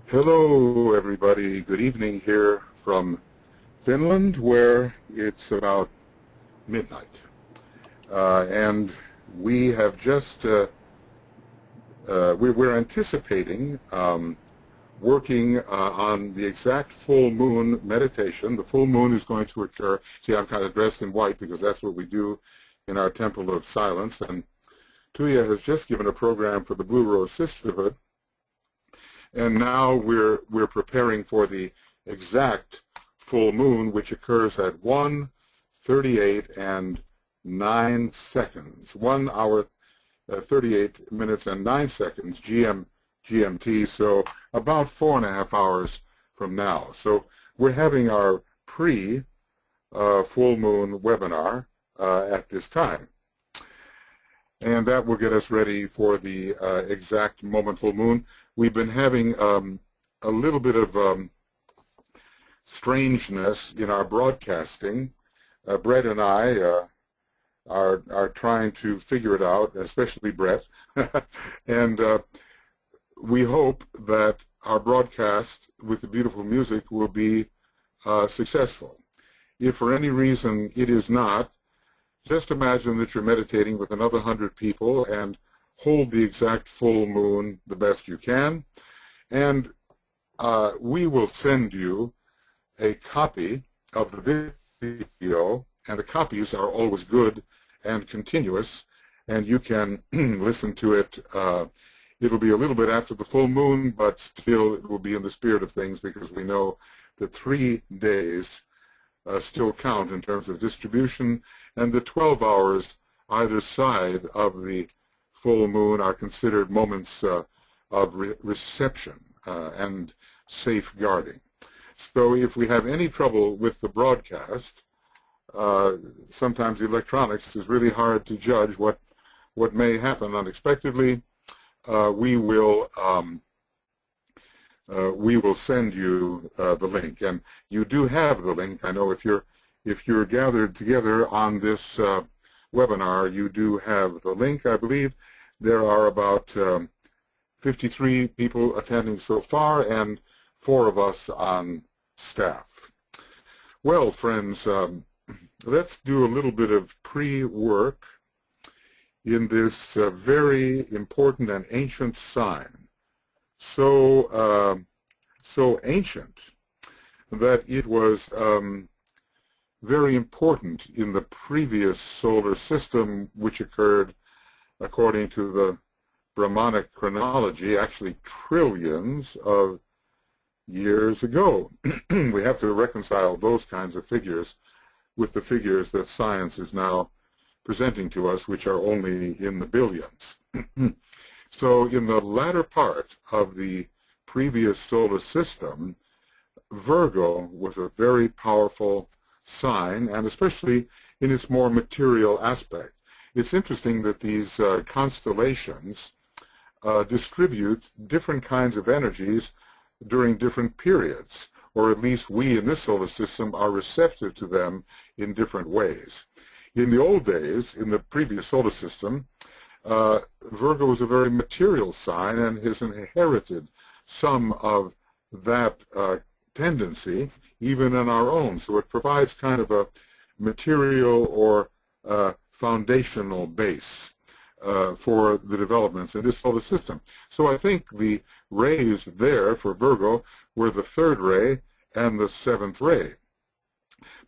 Hello, everybody. Good evening here from Finland, where it's about midnight. And we have just, we're anticipating working on the exact full moon meditation. The full moon is going to occur. See, I'm kind of dressed in white because that's what we do in our Temple of Silence. And Tuya has just given a program for the Blue Rose Sisterhood. And now we're preparing for the exact full moon, which occurs at 1:38 and 9 seconds. 1 hour, 38 minutes and 9 seconds GMT, so about 4.5 hours from now. So we're having our pre-full moon webinar at this time. And that will get us ready for the exact moment full moon. We've been having a little bit of strangeness in our broadcasting. Brett and I are trying to figure it out, especially Brett. And we hope that our broadcast with the beautiful music will be successful. If for any reason it is not, just imagine that you're meditating with another 100 people and hold the exact full moon the best you can. And we will send you a copy of the video, and the copies are always good and continuous, and you can listen to it. It'll be a little bit after the full moon, but still it will be in the spirit of things, because we know that 3 days still count in terms of distribution, and the 12 hours either side of the full moon are considered moments of reception and safeguarding. So if we have any trouble with the broadcast, sometimes electronics is really hard to judge what may happen unexpectedly. We will send you the link, and you do have the link. I know if you're gathered together on this webinar, you do have the link. I believe there are about 53 people attending so far, and 4 of us on staff. Well, friends, let's do a little bit of pre-work in this very important and ancient sign. So ancient that it was very important in the previous solar system, which occurred according to the Brahmanic chronology, actually trillions of years ago. We have to reconcile those kinds of figures with the figures that science is now presenting to us, which are only in the billions. So in the latter part of the previous solar system, Virgo was a very powerful sign, and especially in its more material aspect. It's interesting that these constellations distribute different kinds of energies during different periods, or at least we in this solar system are receptive to them in different ways. In the old days, in the previous solar system, Virgo was a very material sign and has inherited some of that tendency even in our own. So it provides kind of a material or foundational base for the developments in this solar system. So I think the rays there for Virgo were the 3rd ray and the 7th ray.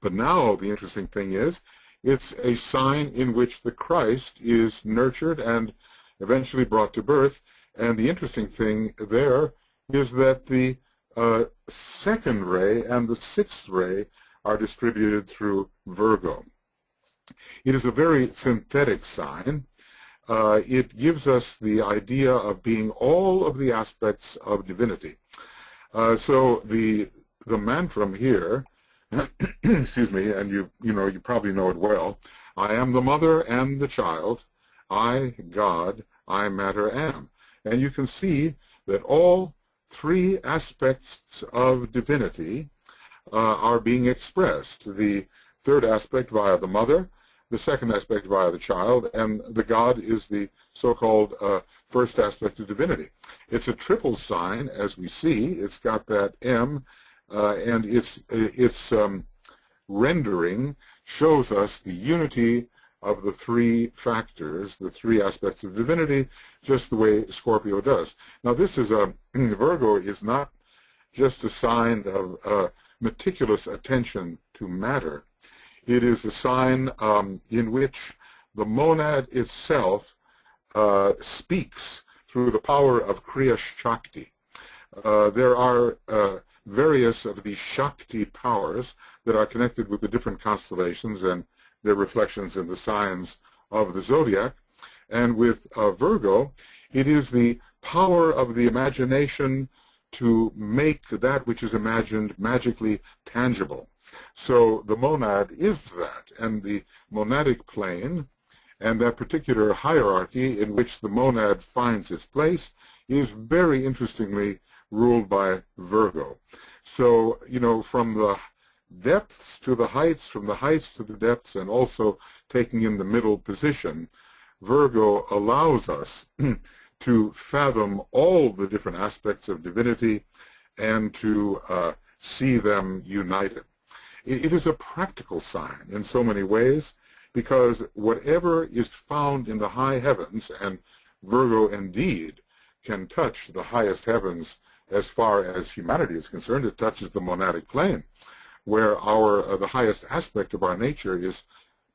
But now the interesting thing is it's a sign in which the Christ is nurtured and eventually brought to birth. And the interesting thing there is that the 2nd ray and the 6th ray are distributed through Virgo. It is a very synthetic sign. It gives us the idea of being all of the aspects of divinity. So the mantra here, excuse me, and you probably know it well. I am the mother and the child. I, God, I matter am. And you can see that all 3 aspects of divinity are being expressed. The 3rd aspect via the mother, the second aspect via the child, and the God is the so-called first aspect of divinity. It's a triple sign, as we see. It's got that M, and its rendering shows us the unity of the three factors, the three aspects of divinity, just the way Scorpio does. Now, this is Virgo is not just a sign of meticulous attention to matter. It is a sign in which the monad itself speaks through the power of Kriya Shakti. There are various of these Shakti powers that are connected with the different constellations and their reflections in the signs of the zodiac. And with Virgo, it is the power of the imagination to make that which is imagined magically tangible. So the monad is that, and the monadic plane and that particular hierarchy in which the monad finds its place is very interestingly ruled by Virgo. So, you know, from the depths to the heights, from the heights to the depths, and also taking in the middle position, Virgo allows us to fathom all the different aspects of divinity and to see them united. It is a practical sign in so many ways, because whatever is found in the high heavens, and Virgo indeed can touch the highest heavens as far as humanity is concerned, it touches the monadic plane, where the highest aspect of our nature is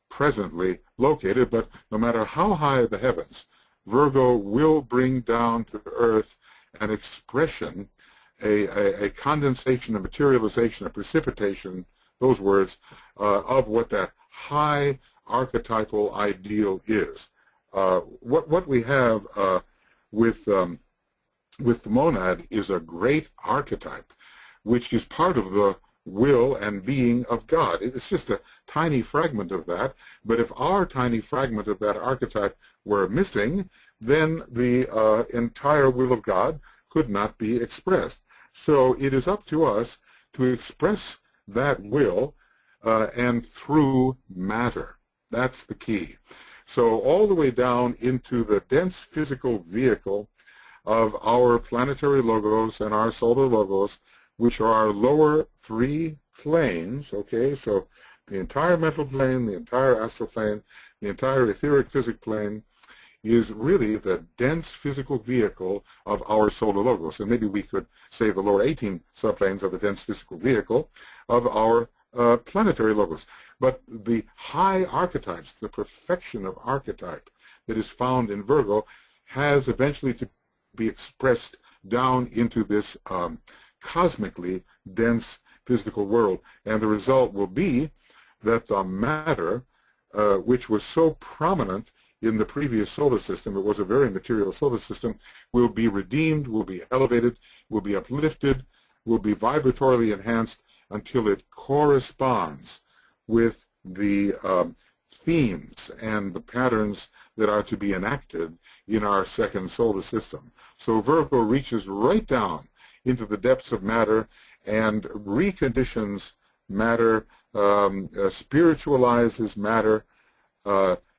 presently located. But no matter how high the heavens, Virgo will bring down to earth an expression, a condensation, a materialization, a precipitation, those words, of what that high archetypal ideal is. What we have with the monad is a great archetype, which is part of the will and being of God. It's just a tiny fragment of that, but if our tiny fragment of that archetype were missing, then the entire will of God could not be expressed. So it is up to us to express that will and through matter. That's the key. So all the way down into the dense physical vehicle of our planetary logos and our solar logos, which are our lower three planes, okay? So the entire mental plane, the entire astral plane, the entire etheric physic plane is really the dense physical vehicle of our solar logos. And maybe we could say the lower 18 subplanes are the dense physical vehicle of our planetary logos. But the high archetypes, the perfection of archetype that is found in Virgo has eventually to be expressed down into this cosmically dense physical world. And the result will be that the matter, which was so prominent in the previous solar system, it was a very material solar system, will be redeemed, will be elevated, will be uplifted, will be vibratorily enhanced until it corresponds with the themes and the patterns that are to be enacted in our second solar system. So Virgo reaches right down into the depths of matter and reconditions matter, spiritualizes matter,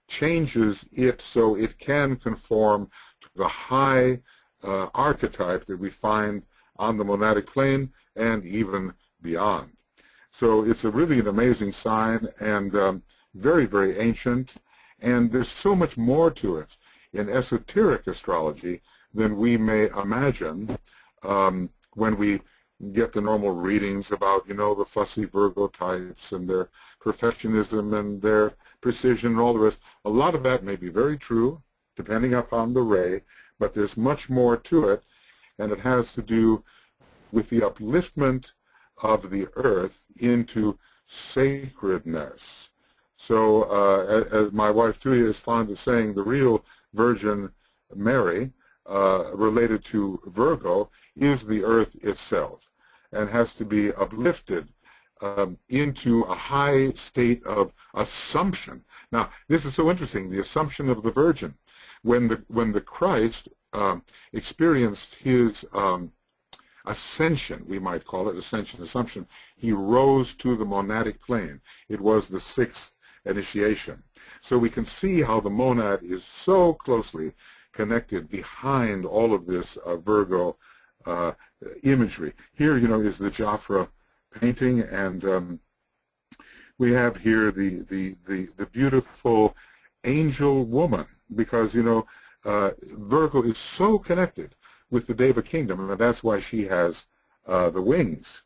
changes it so it can conform to the high archetype that we find on the monadic plane and even beyond. So it's really an amazing sign, and very, very ancient, and there's so much more to it in esoteric astrology than we may imagine when we get the normal readings about, you know, the fussy Virgo types and their perfectionism and their precision and all the rest. A lot of that may be very true, depending upon the ray, but there's much more to it, and it has to do with the upliftment of the earth into sacredness. So as my wife Tuya is fond of saying, the real Virgin Mary, related to Virgo, is the earth itself, and has to be uplifted into a high state of assumption. Now, this is so interesting, the assumption of the Virgin. When the Christ experienced his ascension, we might call it ascension, assumption, he rose to the monadic plane. It was the sixth initiation. So we can see how the monad is so closely connected behind all of this Virgo imagery. Here, is the Jafra painting, and we have here the beautiful angel woman, because Virgo is so connected with the Deva kingdom, and that's why she has the wings.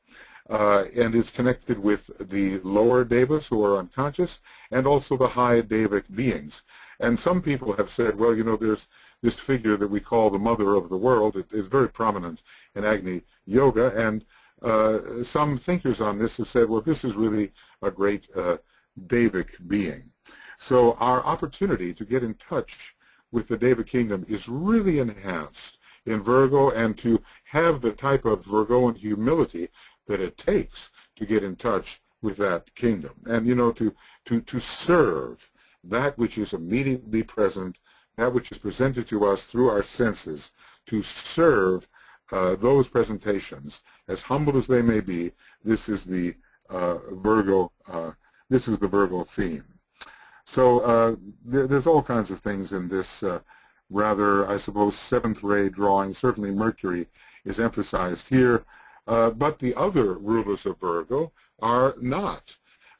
And it's connected with the lower devas who are unconscious, and also the high devic beings. And some people have said, well, there's this figure that we call the mother of the world. It is very prominent in Agni Yoga, and some thinkers on this have said, well, this is really a great devic being. So our opportunity to get in touch with the Deva kingdom is really enhanced in Virgo, and to have the type of Virgoan humility that it takes to get in touch with that kingdom, and to serve that which is immediately present, that which is presented to us through our senses, to serve those presentations, as humble as they may be. This is the Virgo. This is the Virgo theme. So there's all kinds of things in this rather, I suppose, seventh ray drawing. Certainly Mercury is emphasized here, but the other rulers of Virgo are not,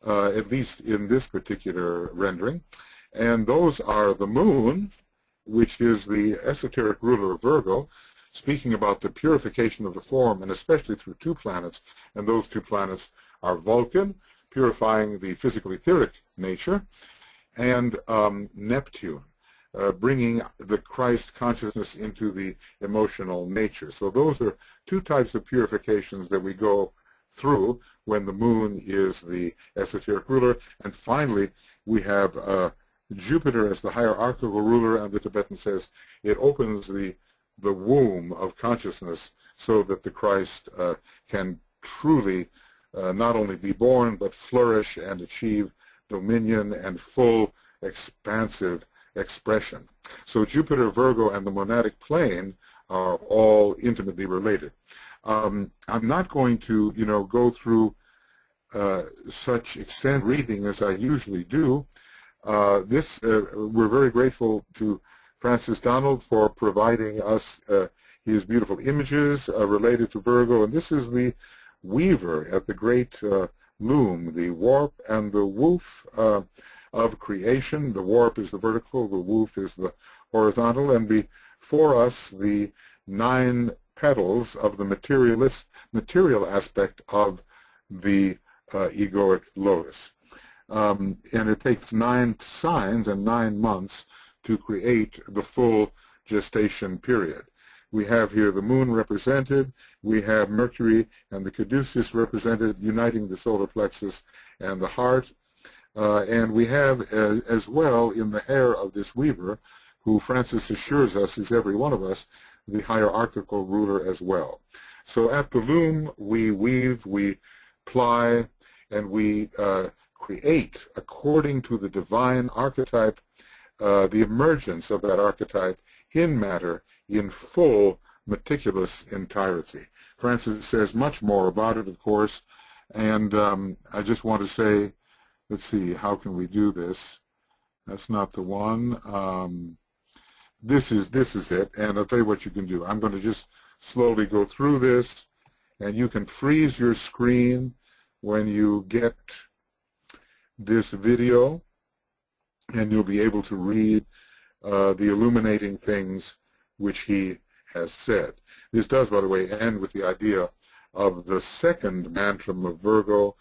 at least in this particular rendering. And those are the moon, which is the esoteric ruler of Virgo, speaking about the purification of the form, and especially through two planets. And those two planets are Vulcan, purifying the physical etheric nature, and Neptune, bringing the Christ consciousness into the emotional nature. So those are two types of purifications that we go through when the moon is the esoteric ruler. And finally, we have Jupiter as the hierarchical ruler, and the Tibetan says it opens the womb of consciousness so that the Christ can truly not only be born, but flourish and achieve dominion and full expansive expression. So Jupiter, Virgo, and the monadic plane are all intimately related. I'm not going to, go through such extent reading as I usually do. We're very grateful to Francis Donald for providing us his beautiful images related to Virgo, and this is the weaver at the great loom, the warp and the woof of creation. The warp is the vertical, the woof is the horizontal, and before us the 9 petals of the material aspect of the egoic lotus. And it takes 9 signs and 9 months to create the full gestation period. We have here the moon represented, we have Mercury and the caduceus represented, uniting the solar plexus and the heart, and we have as well in the hair of this weaver, who Francis assures us is every one of us, the hierarchical ruler as well. So at the loom we weave, we ply, and we create according to the divine archetype, the emergence of that archetype in matter in full meticulous entirety. Francis says much more about it, of course, and I just want to say, let's see, how can we do this? That's not the one. This is it, and I'll tell you what you can do. I'm going to just slowly go through this, and you can freeze your screen when you get this video, and you'll be able to read the illuminating things which he has said. This does, by the way, end with the idea of the second mantram of Virgo,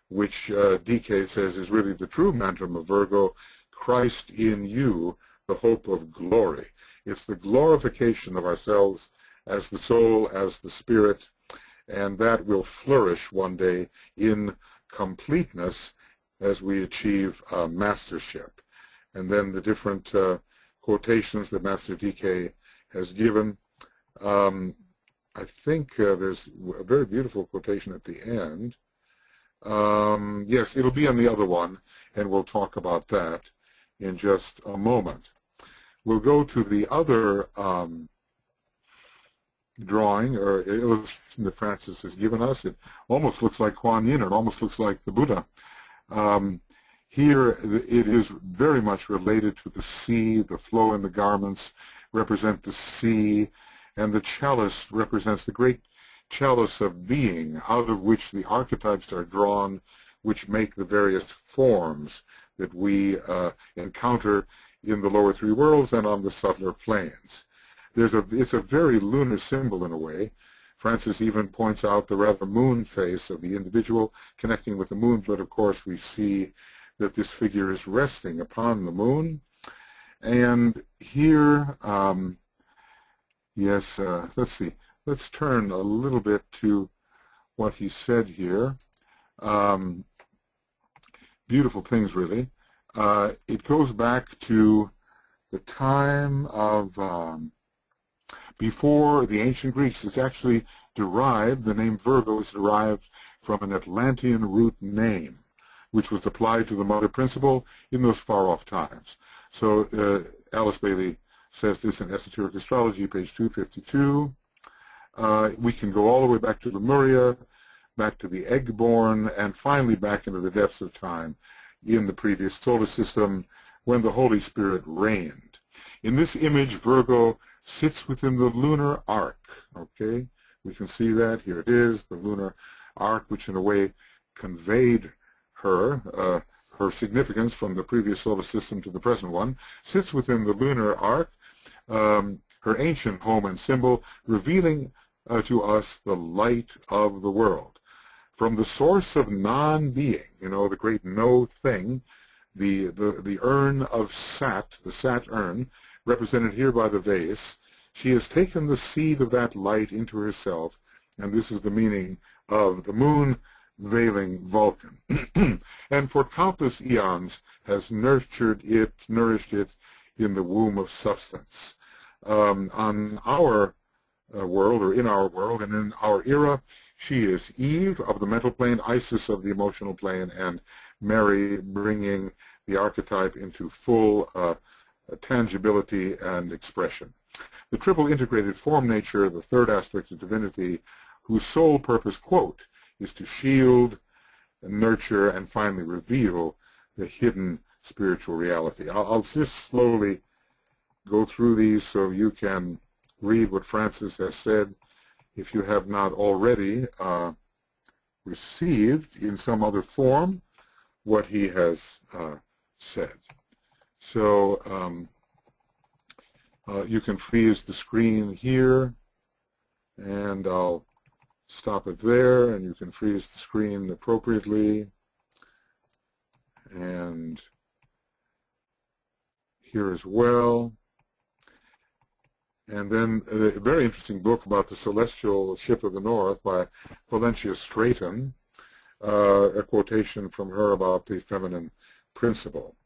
which DK says is really the true mantram of Virgo, Christ in you, the hope of glory. It's the glorification of ourselves as the soul, as the spirit, and that will flourish one day in completeness as we achieve mastership. And then the different quotations that Master DK has given. I think there's a very beautiful quotation at the end. Yes, it'll be on the other one, and we'll talk about that in just a moment. We'll go to the other drawing or illustration that Francis has given us. It almost looks like Kuan Yin. It almost looks like the Buddha. Here it is very much related to the sea. The flow in the garments represent the sea, and the chalice represents the great chalice of being, out of which the archetypes are drawn, which make the various forms that we encounter in the lower three worlds and on the subtler planes. It's a very lunar symbol in a way. Francis even points out the rather moon face of the individual connecting with the moon, but of course we see that this figure is resting upon the moon. And here, yes, let's see. Let's turn a little bit to what he said here. Beautiful things, really. It goes back to the time of before the ancient Greeks. It's actually derived, the name Virgo is derived from an Atlantean root name, which was applied to the mother principle in those far-off times. So Alice Bailey says this in Esoteric Astrology, page 252. We can go all the way back to Lemuria, back to the egg-born, and finally back into the depths of time in the previous solar system when the Holy Spirit reigned. In this image, Virgo sits within the lunar arc, okay? We can see that. Here it is, the lunar arc, which in a way conveyed her significance from the previous solar system to the present one, sits within the lunar arc, her ancient home and symbol, revealing to us the light of the world. From the source of non-being, you know, the great no thing, the urn of Sat, the Sat urn, represented here by the vase, she has taken the seed of that light into herself, and this is the meaning of the moon veiling Vulcan. And for countless eons has nourished it in the womb of substance. On our world, or in our world, and in our era, she is Eve of the mental plane, Isis of the emotional plane, and Mary bringing the archetype into full tangibility and expression. The triple integrated form nature, the third aspect of divinity, whose sole purpose, quote, is to shield, nurture, and finally reveal the hidden spiritual reality. I'll just slowly go through these so you can read what Francis has said if you have not already received in some other form what he has said. So you can freeze the screen here, and I'll stop it there, and you can freeze the screen appropriately. And here as well. And then a very interesting book about the Celestial Ship of the North by Valencia Straighten, a quotation from her about the feminine principle.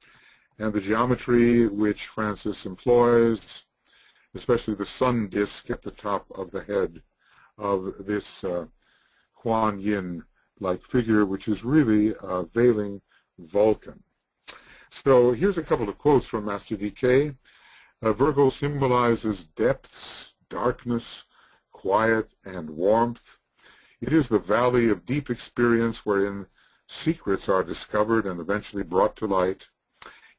And the geometry which Francis employs, especially the sun disk at the top of the head of this Kuan Yin-like figure, which is really veiling Vulcan. So here's a couple of quotes from Master DK. Virgo symbolizes depths, darkness, quiet, and warmth. It is the valley of deep experience wherein secrets are discovered and eventually brought to light.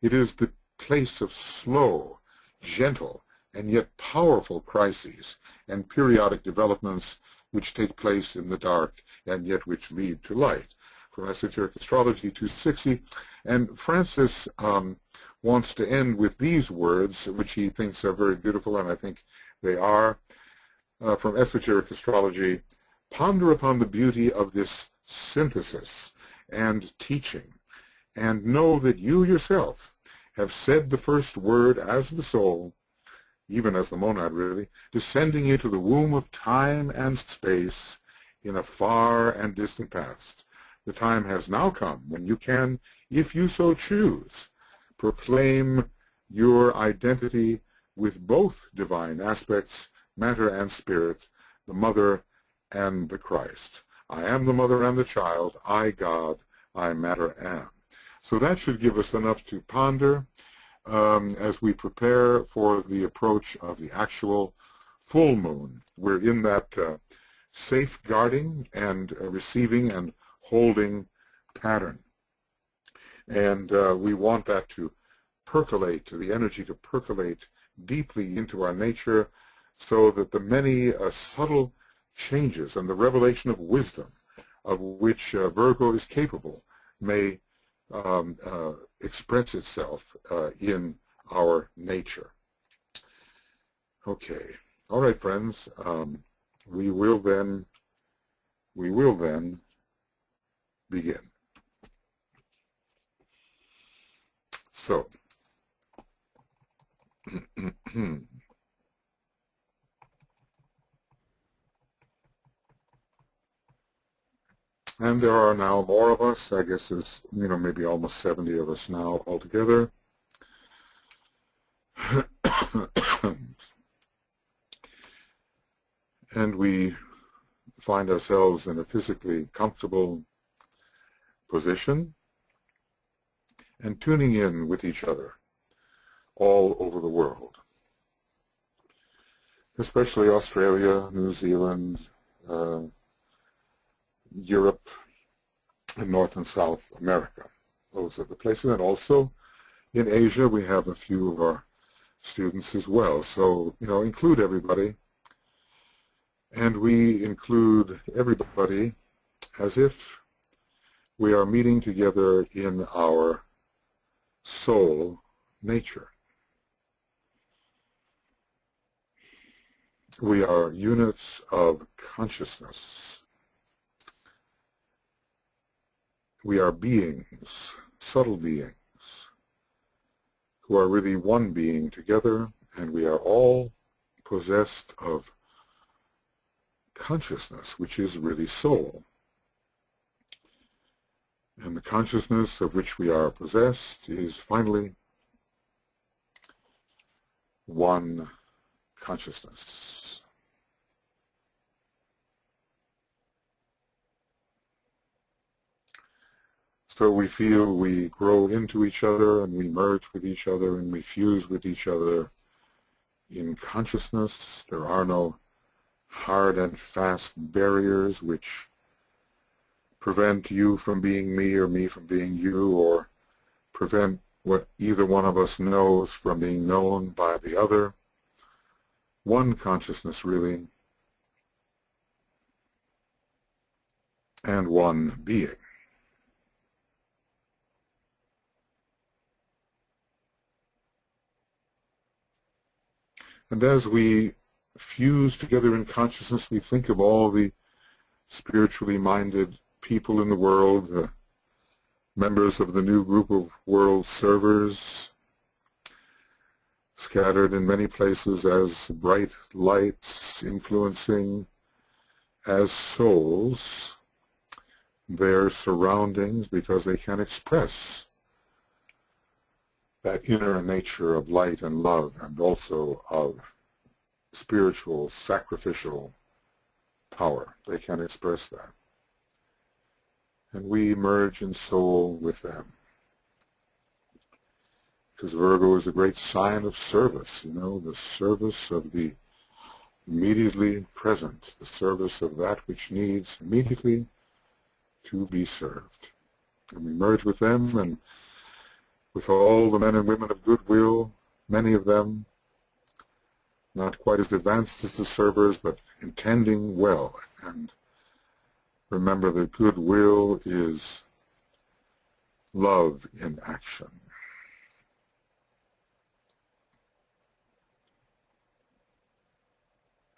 It is the place of slow, gentle, and yet powerful crises and periodic developments which take place in the dark and yet which lead to light. From Esoteric Astrology 260. And Francis wants to end with these words, which he thinks are very beautiful, and I think they are. From Esoteric Astrology: ponder upon the beauty of this synthesis and teaching, and know that you yourself have said the first word as the soul, even as the monad really, descending into the womb of time and space in a far and distant past. The time has now come when you can, if you so choose, proclaim your identity with both divine aspects, matter and spirit, the mother and the Christ. I am the mother and the child, I God, I matter am. So that should give us enough to ponder as we prepare for the approach of the actual full moon. We're in that safeguarding and receiving and holding pattern. And we want that to percolate, the energy to percolate deeply into our nature, so that the many subtle changes and the revelation of wisdom of which Virgo is capable may express itself in our nature. Okay. All right, friends. We will then begin. So, and there are now more of us. I guess there's, maybe almost 70 of us now altogether. And we find ourselves in a physically comfortable position and tuning in with each other all over the world, especially Australia, New Zealand, Europe, and North and South America. Those are the places. And also in Asia, we have a few of our students as well. So, include everybody. And we include everybody as if we are meeting together in our soul nature. We are units of consciousness. We are beings, subtle beings, who are really one being together, and we are all possessed of consciousness, which is really soul. And the consciousness of which we are possessed is finally one consciousness. So we feel we grow into each other, and we merge with each other, and we fuse with each other in consciousness. There are no hard and fast barriers which prevent you from being me or me from being you, or prevent what either one of us knows from being known by the other. One consciousness, really, and one being. And as we fuse together in consciousness, we think of all the spiritually minded people in the world, members of the new group of world servers, scattered in many places as bright lights, influencing as souls their surroundings, because they can express that inner nature of light and love, and also of spiritual, sacrificial power. They can express that. And we merge in soul with them. Because Virgo is a great sign of service, the service of the immediately present, the service of that which needs immediately to be served. And we merge with them, and with all the men and women of goodwill, many of them not quite as advanced as the servers, but intending well. And remember that goodwill is love in action.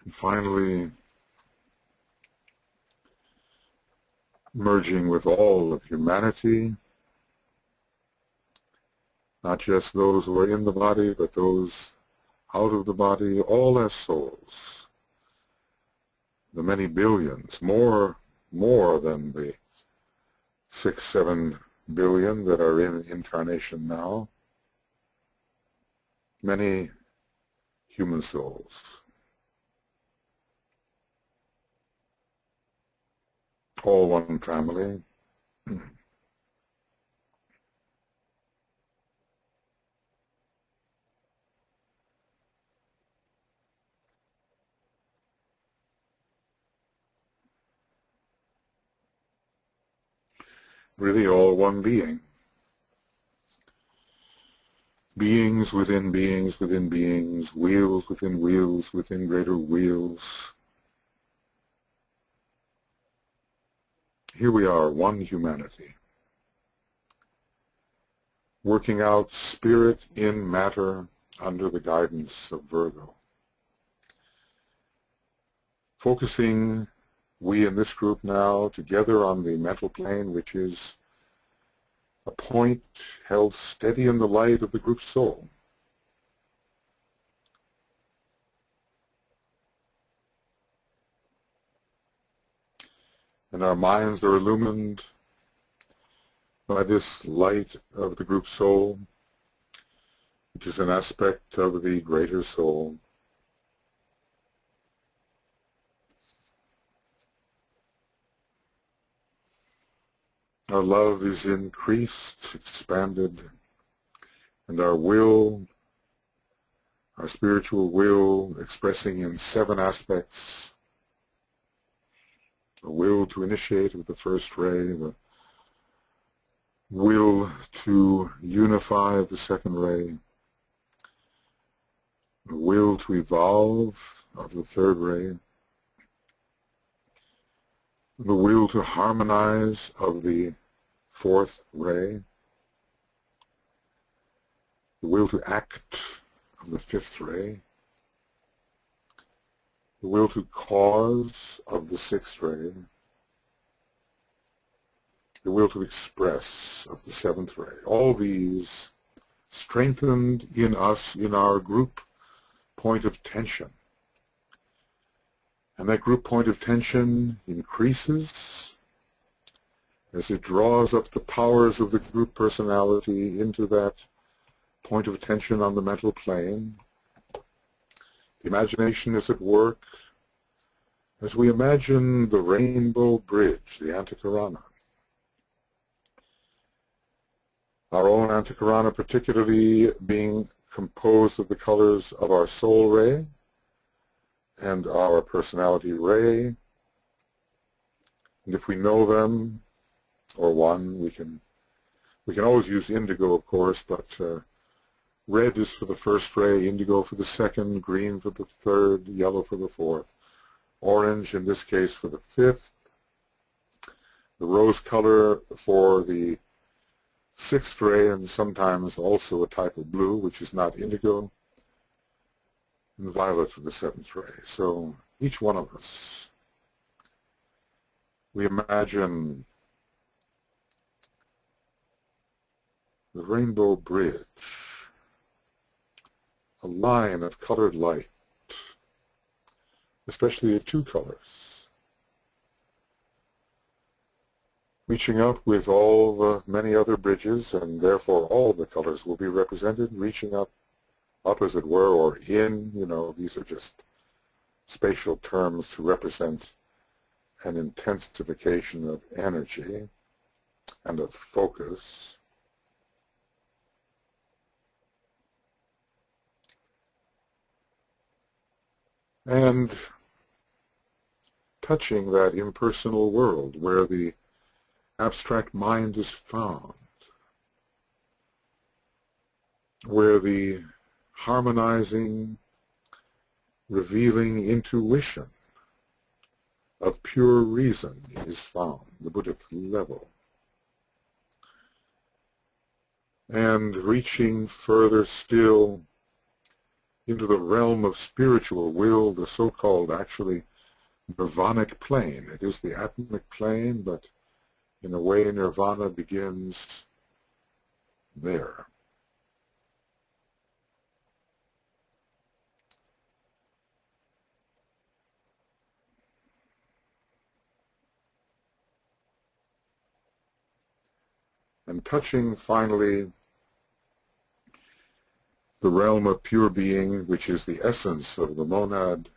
And finally, merging with all of humanity, not just those who are in the body, but those out of the body, all as souls. The many billions, more than the 6-7 billion that are in incarnation now. Many human souls. All one family. Really all one being. beings within beings within beings, wheels within greater wheels. Here we are, one humanity, working out spirit in matter under the guidance of Virgo. Focusing, we in this group now, together on the mental plane, which is a point held steady in the light of the group soul. And our minds are illumined by this light of the group soul, which is an aspect of the greater soul. Our love is increased, expanded, and our will, our spiritual will, expressing in 7 aspects: the will to initiate of the first ray, the will to unify of the second ray, the will to evolve of the third ray, the will to harmonize of the fourth ray, the will to act of the fifth ray, the will to cause of the sixth ray, the will to express of the seventh ray. All these strengthened in us in our group point of tension. And that group point of tension increases as it draws up the powers of the group personality into that point of tension on the mental plane. The imagination is at work as we imagine the rainbow bridge, the Antakarana. Our own Antakarana particularly being composed of the colors of our soul ray and our personality ray. And if we know them, or one, we can always use indigo, of course, but red is for the first ray, indigo for the second, green for the third, yellow for the fourth, orange in this case for the fifth, the rose color for the sixth ray, and sometimes also a type of blue, which is not indigo, and the violet for the seventh ray. So each one of us, we imagine the rainbow bridge, a line of colored light, especially the 2 colors, reaching up with all the many other bridges, and therefore all the colors will be represented, reaching up as it were, or in, these are just spatial terms to represent an intensification of energy and of focus. And touching that impersonal world where the abstract mind is found, where the harmonizing, revealing intuition of pure reason is found, the Buddhic level. And reaching further still into the realm of spiritual will, the so-called actually nirvanic plane. It is the atmic plane, but in a way nirvana begins there. And touching finally the realm of pure being, which is the essence of the monad,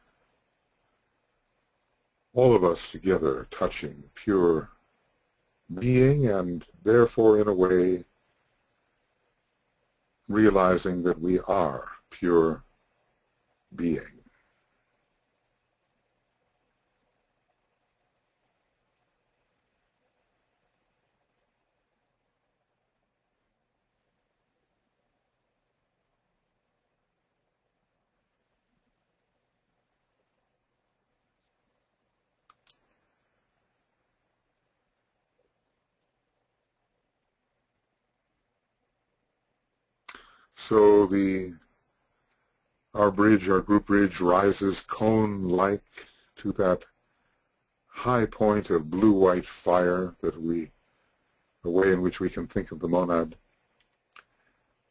all of us together touching pure being, and therefore in a way realizing that we are pure being. So our group bridge rises cone-like to that high point of blue-white fire a way in which we can think of the monad,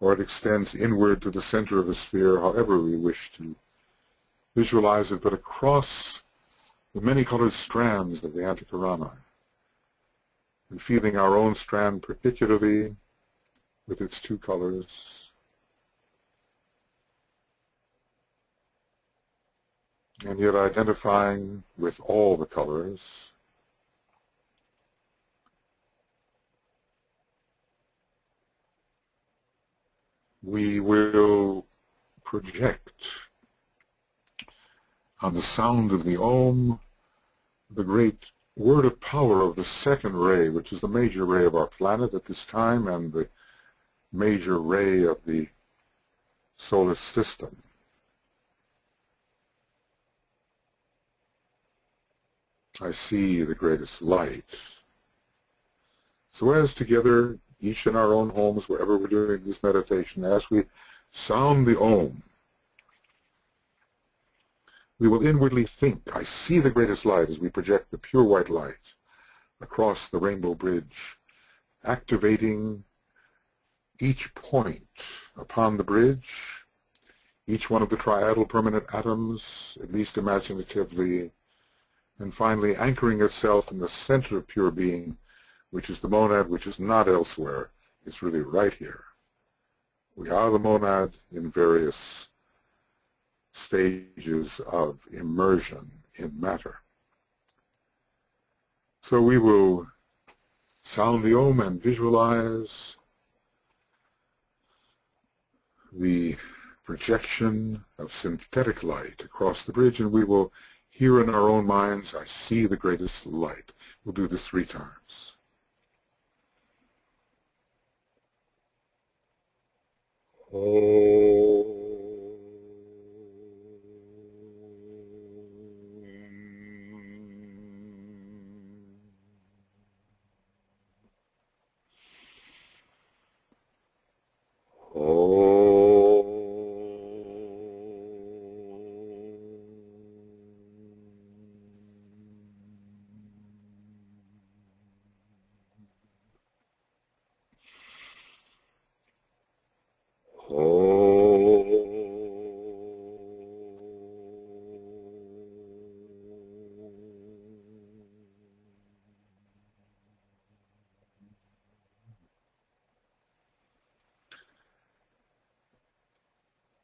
or it extends inward to the center of the sphere, however we wish to visualize it, but across the many-colored strands of the Antakarana, and feeling our own strand particularly with its two colors, and yet identifying with all the colors. We will project on the sound of the Om the great word of power of the second ray, which is the major ray of our planet at this time and the major ray of the solar system. I see the greatest light. So as together, each in our own homes, wherever we're doing this meditation, as we sound the Om, we will inwardly think, I see the greatest light, as we project the pure white light across the rainbow bridge, activating each point upon the bridge, each one of the triadal permanent atoms, at least imaginatively, and finally anchoring itself in the center of pure being, which is the monad, which is not elsewhere. It's really right here. We are the monad in various stages of immersion in matter. So we will sound the Om and visualize the projection of synthetic light across the bridge, and we will hear in our own minds, I see the greatest light. We'll do this 3 times. Oh.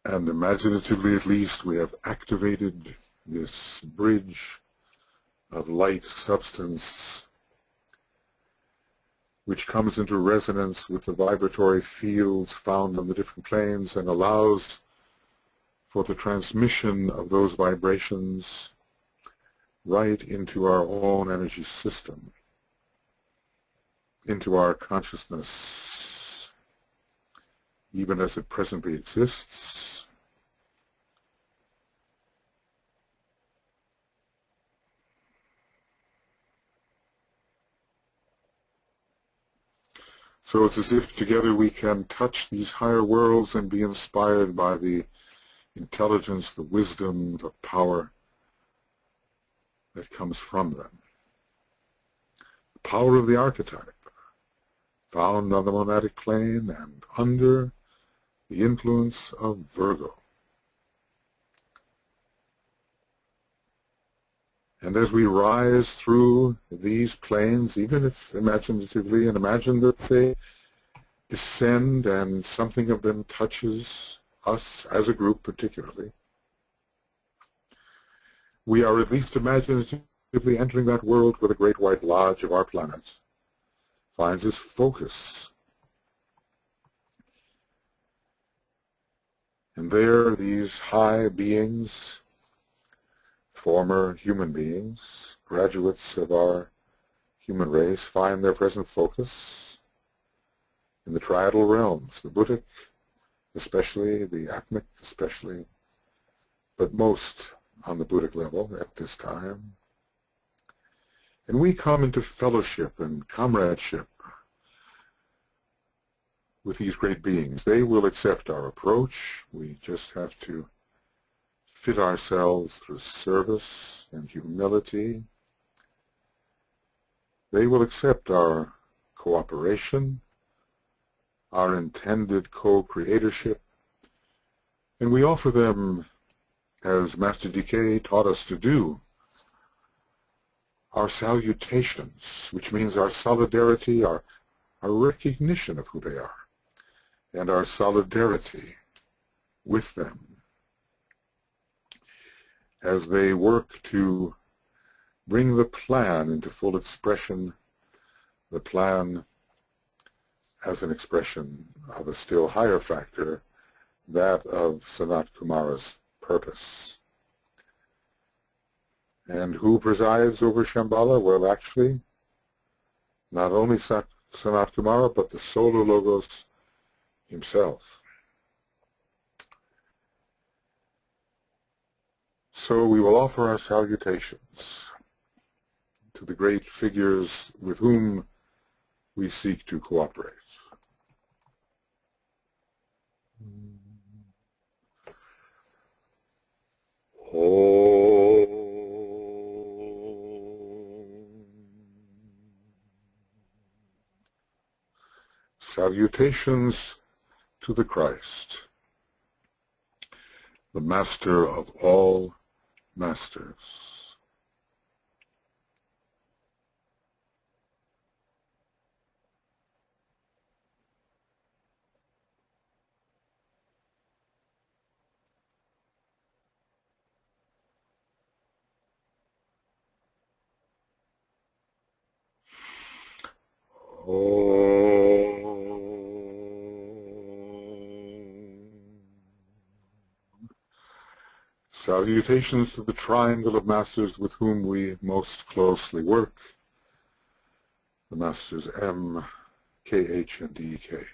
And imaginatively, at least, we have activated this bridge of light substance, which comes into resonance with the vibratory fields found on the different planes and allows for the transmission of those vibrations right into our own energy system, into our consciousness, even as it presently exists. So it's as if together we can touch these higher worlds and be inspired by the intelligence, the wisdom, the power that comes from them. The power of the archetype, found on the monadic plane and under the influence of Virgo. And as we rise through these planes, even if imaginatively, and imagine that they descend and something of them touches us as a group particularly, we are at least imaginatively entering that world where the great white lodge of our planet finds its focus. And there these high beings, former human beings, graduates of our human race, find their present focus in the triadal realms, the Buddhic especially, the Atmic especially, but most on the Buddhic level at this time. And we come into fellowship and comradeship with these great beings. They will accept our approach. We just have to fit ourselves through service and humility. They will accept our cooperation, our intended co-creatorship, and we offer them, as Master DK taught us to do, our salutations, which means our solidarity, our recognition of who they are, and our solidarity with them as they work to bring the plan into full expression, the plan as an expression of a still higher factor, that of Sanat Kumara's purpose. And who presides over Shambhala? Well, actually, not only Sanat Kumara, but the Solar Logos himself. So we will offer our salutations to the great figures with whom we seek to cooperate. Salutations to the Christ, the Master of all masters. Salutations to the triangle of masters with whom we most closely work, the masters M, KH, and DK.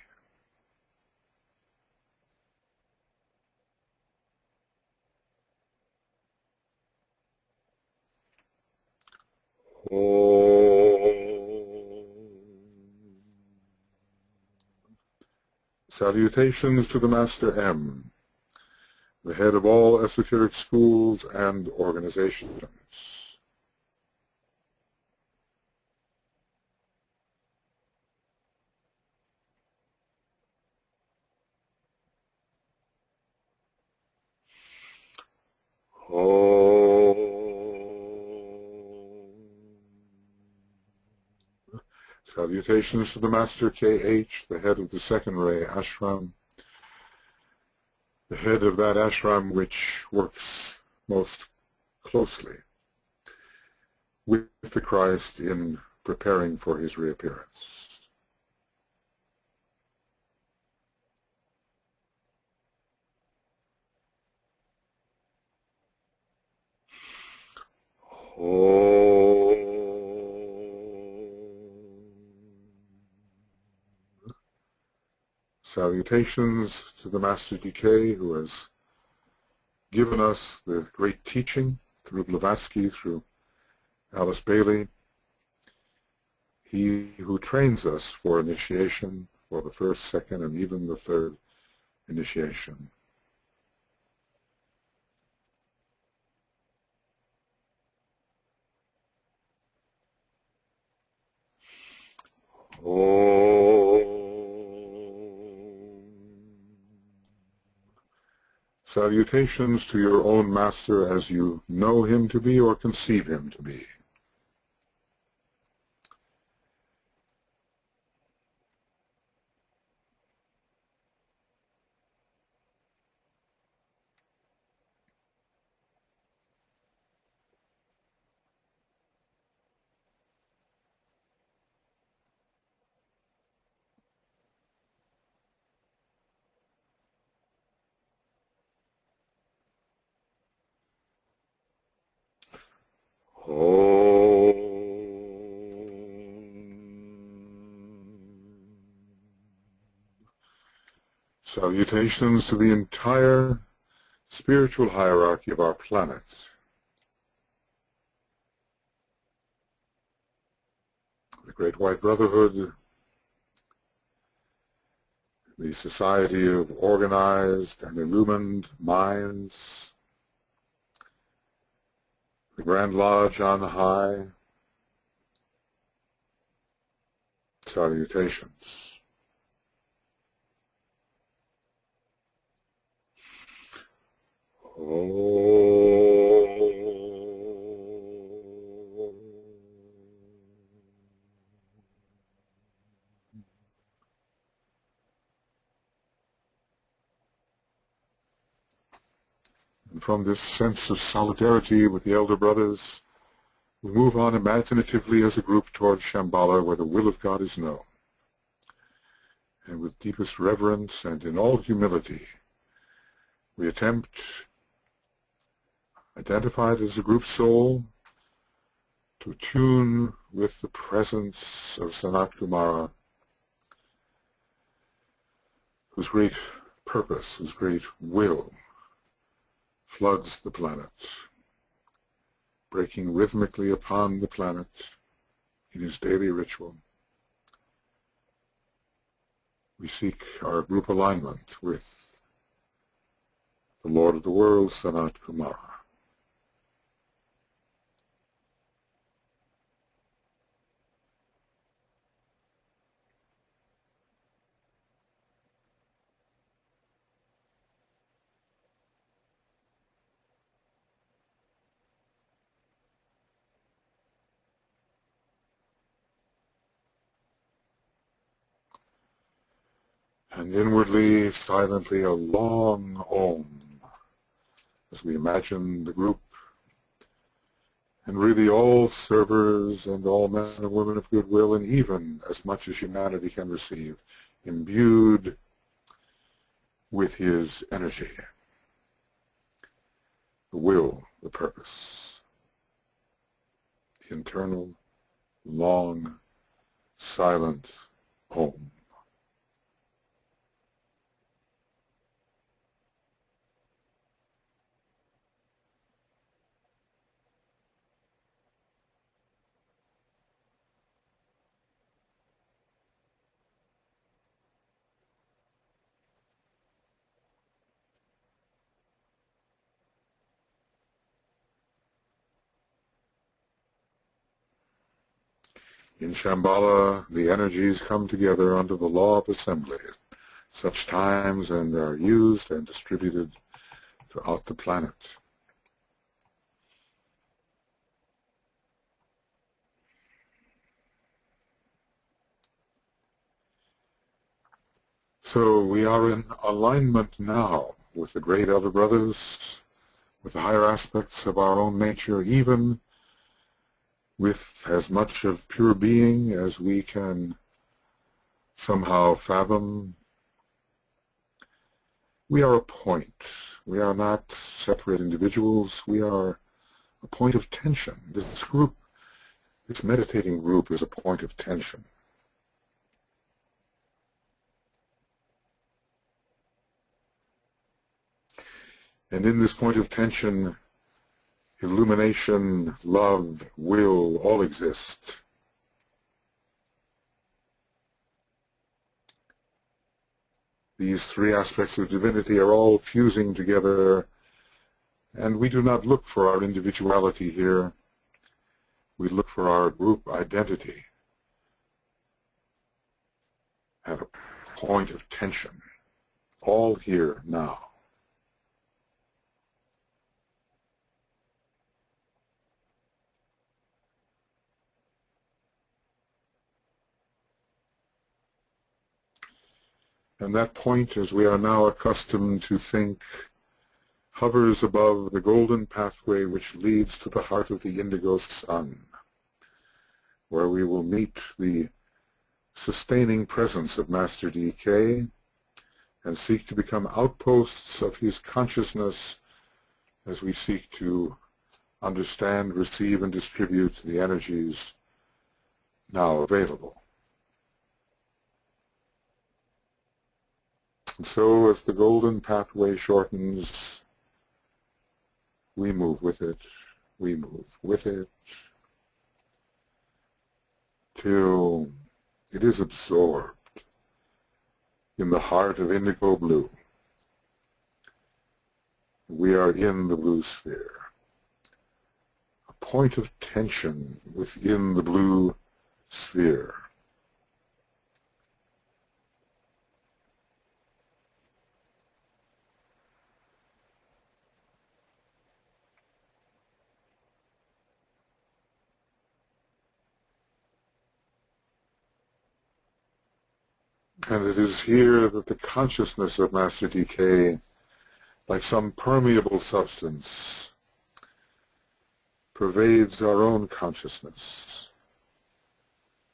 Salutations to the Master M, the head of all esoteric schools and organizations. Salutations to the Master KH, the head of the second ray ashram, the head of that ashram which works most closely with the Christ in preparing for his reappearance. Salutations to the Master DK, who has given us the great teaching through Blavatsky, through Alice Bailey. He who trains us for initiation, for the first, second, and even the third initiation. Salutations to your own Master as you know him to be or conceive him to be. Salutations to the entire spiritual hierarchy of our planet. The Great White Brotherhood, the society of organized and illumined minds, the Grand Lodge on high, salutations. And from this sense of solidarity with the elder brothers, we move on imaginatively as a group towards Shambhala, where the will of God is known. And with deepest reverence and in all humility, we attempt, identified as a group soul, to attune with the presence of Sanat Kumara, whose great purpose, whose great will floods the planet, breaking rhythmically upon the planet in his daily ritual. We seek our group alignment with the Lord of the World, Sanat Kumara. And inwardly, silently, a long Om, as we imagine the group, and really all servers and all men and women of goodwill, and even as much as humanity can receive, imbued with his energy, the will, the purpose, the internal, long, silent Om. In Shambhala, the energies come together under the law of assembly at such times and are used and distributed throughout the planet. So we are in alignment now with the great elder brothers, with the higher aspects of our own nature, even with as much of pure being as we can somehow fathom. We are a point. We are not separate individuals. We are a point of tension. This group, this meditating group, is a point of tension. And in this point of tension, illumination, love, will, all exist. These three aspects of divinity are all fusing together, and we do not look for our individuality here. We look for our group identity at a point of tension, all here now. And that point, as we are now accustomed to think, hovers above the golden pathway which leads to the heart of the indigo sun, where we will meet the sustaining presence of Master DK and seek to become outposts of his consciousness as we seek to understand, receive, and distribute the energies now available. And so as the golden pathway shortens, we move with it, till it is absorbed in the heart of indigo blue. We are in the blue sphere, a point of tension within the blue sphere. And it is here that the consciousness of Master DK, like some permeable substance, pervades our own consciousness.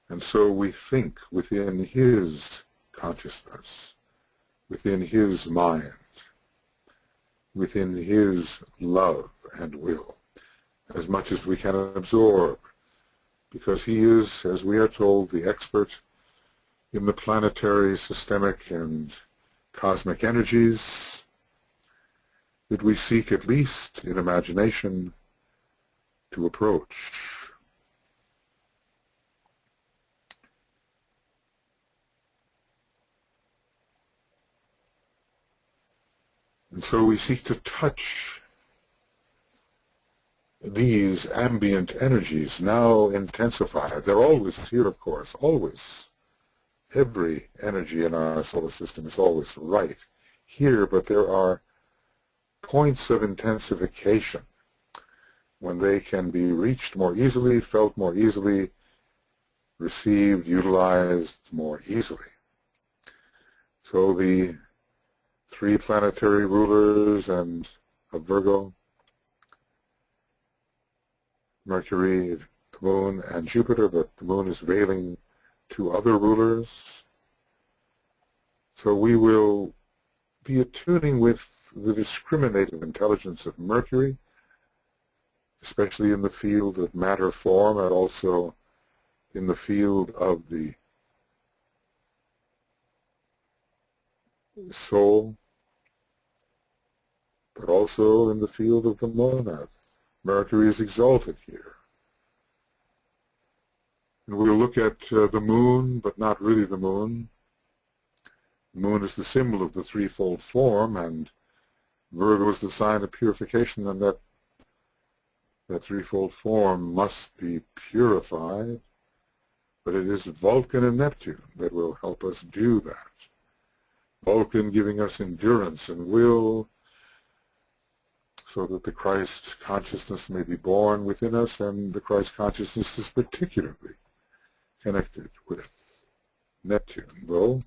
And so we think within his consciousness, within his mind, within his love and will, as much as we can absorb, because he is, as we are told, the expert in the planetary, systemic, and cosmic energies that we seek, at least in imagination, to approach. And so we seek to touch these ambient energies, now intensified. They're always here, of course, always. Every energy in our solar system is always right here, but there are points of intensification when they can be reached more easily, felt more easily, received, utilized more easily. So the three planetary rulers of Virgo, Mercury, the Moon, and Jupiter, but the Moon is veiling two other rulers. So we will be attuning with the discriminative intelligence of Mercury, especially in the field of matter form and also in the field of the soul, but also in the field of the monad. Mercury is exalted here. And we'll look at the moon, but not really the moon. The moon is the symbol of the threefold form, and Virgo is the sign of purification, and that threefold form must be purified. But it is Vulcan and Neptune that will help us do that. Vulcan giving us endurance and will, so that the Christ consciousness may be born within us, and the Christ consciousness is particularly connected with Neptune, though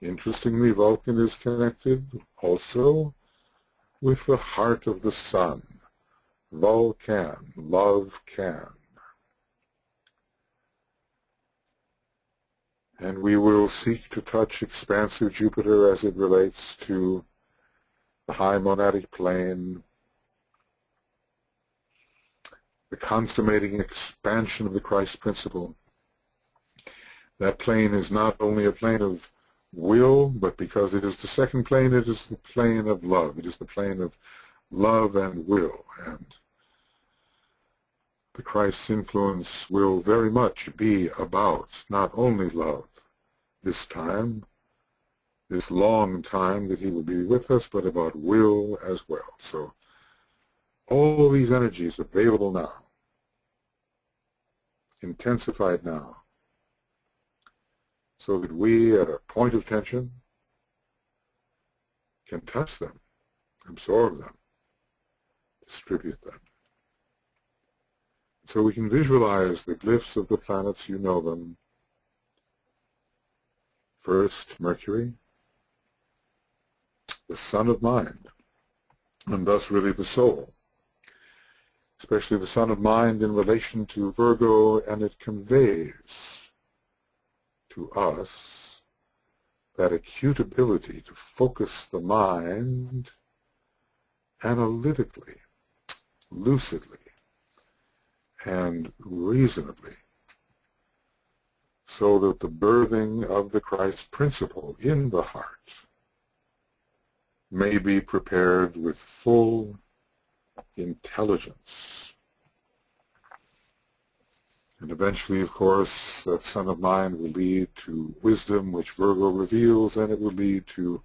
interestingly Vulcan is connected also with the heart of the sun. Vulcan, love can. And we will seek to touch expansive Jupiter as it relates to the high monadic plane, the consummating expansion of the Christ principle. That plane is not only a plane of will, but because it is the second plane, it is the plane of love. It is the plane of love and will. And the Christ's influence will very much be about not only love this time, this long time that he will be with us, but about will as well. So all these energies available now, intensified now, so that we, at a point of tension, can touch them, absorb them, distribute them. So we can visualize the glyphs of the planets, you know them. First, Mercury, the sun of mind, and thus really the soul, especially the sun of mind in relation to Virgo, and it conveys to us that acute ability to focus the mind analytically, lucidly, and reasonably, so that the birthing of the Christ principle in the heart may be prepared with full intelligence. And eventually, of course, that son of mind will lead to wisdom, which Virgo reveals, and it will lead to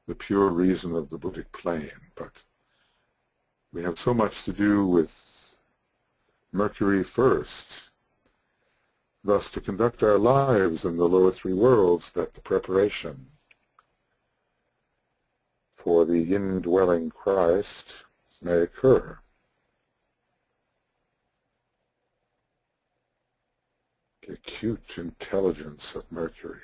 the pure reason of the Buddhic plane. But we have so much to do with Mercury first, thus to conduct our lives in the lower three worlds, that the preparation for the indwelling Christ may occur. The acute intelligence of Mercury,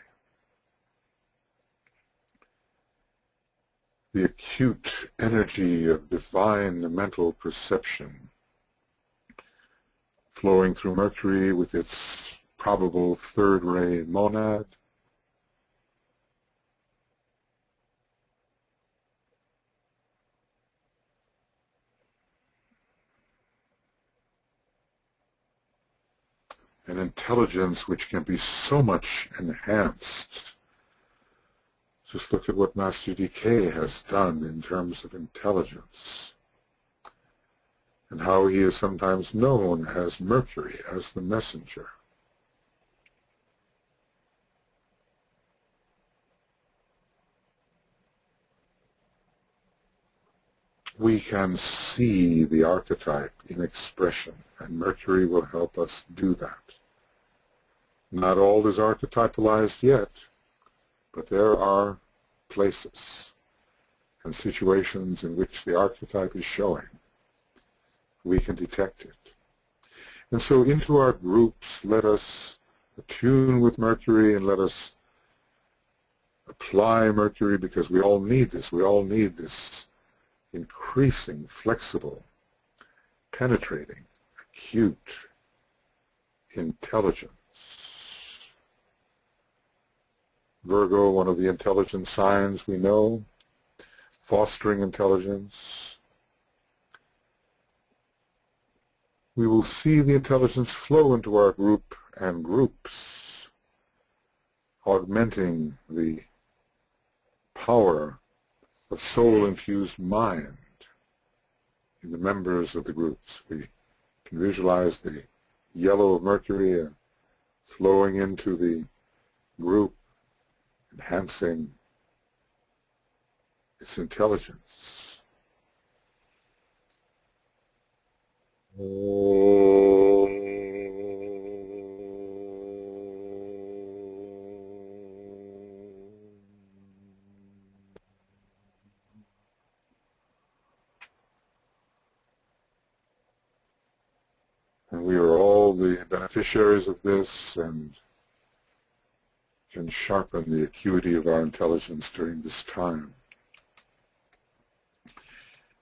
the acute energy of divine mental perception flowing through Mercury with its probable third ray monad, an intelligence which can be so much enhanced. Just look at what Master DK has done in terms of intelligence, and how he is sometimes known as Mercury, as the messenger. We can see the archetype in expression, and Mercury will help us do that. Not all is archetypalized yet, but there are places and situations in which the archetype is showing. We can detect it. And so into our groups, let us attune with Mercury and let us apply Mercury, because we all need this. We all need this increasing, flexible, penetrating, acute intelligence. Virgo, one of the intelligent signs we know, fostering intelligence. We will see the intelligence flow into our group and groups, augmenting the power of soul-infused mind in the members of the groups. We can visualize the yellow of Mercury flowing into the group, enhancing its intelligence. And we are all the beneficiaries of this, and can sharpen the acuity of our intelligence during this time.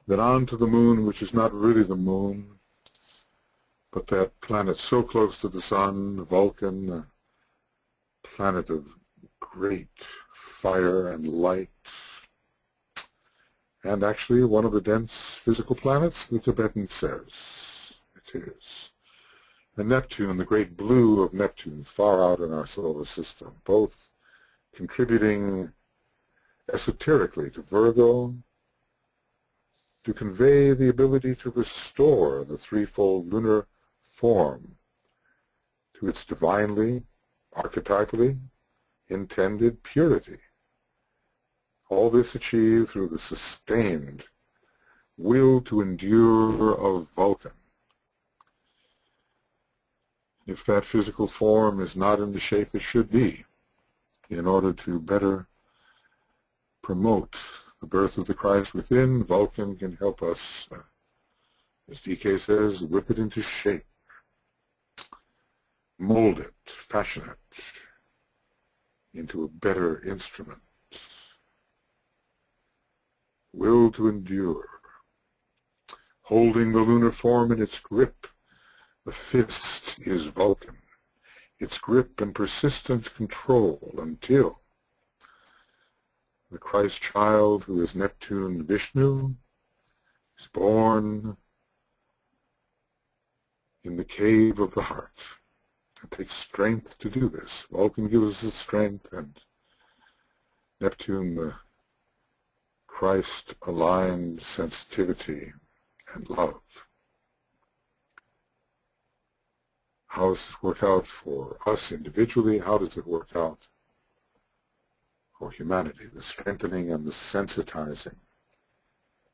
Then on to the moon, which is not really the moon, but that planet so close to the sun, Vulcan, a planet of great fire and light, and actually one of the dense physical planets, the Tibetan says it is. And Neptune, the great blue of Neptune, far out in our solar system, both contributing esoterically to Virgo, to convey the ability to restore the threefold lunar form to its divinely, archetypally intended purity. All this achieved through the sustained will to endure of Vulcan. If that physical form is not in the shape it should be, in order to better promote the birth of the Christ within, Vulcan can help us, as DK says, whip it into shape, mold it, fashion it into a better instrument. Will to endure, holding the lunar form in its grip. The fist is Vulcan, its grip and persistent control until the Christ child, who is Neptune Vishnu, is born in the cave of the heart. It takes strength to do this. Vulcan gives us strength, and Neptune, the Christ-aligned sensitivity and love. How does this work out for us individually? How does it work out for humanity? The strengthening and the sensitizing,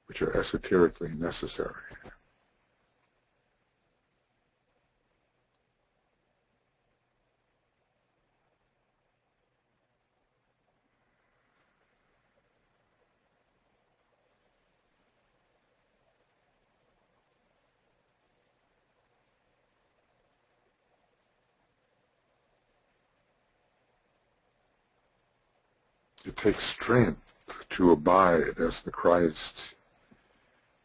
which are esoterically necessary. It takes strength to abide as the Christ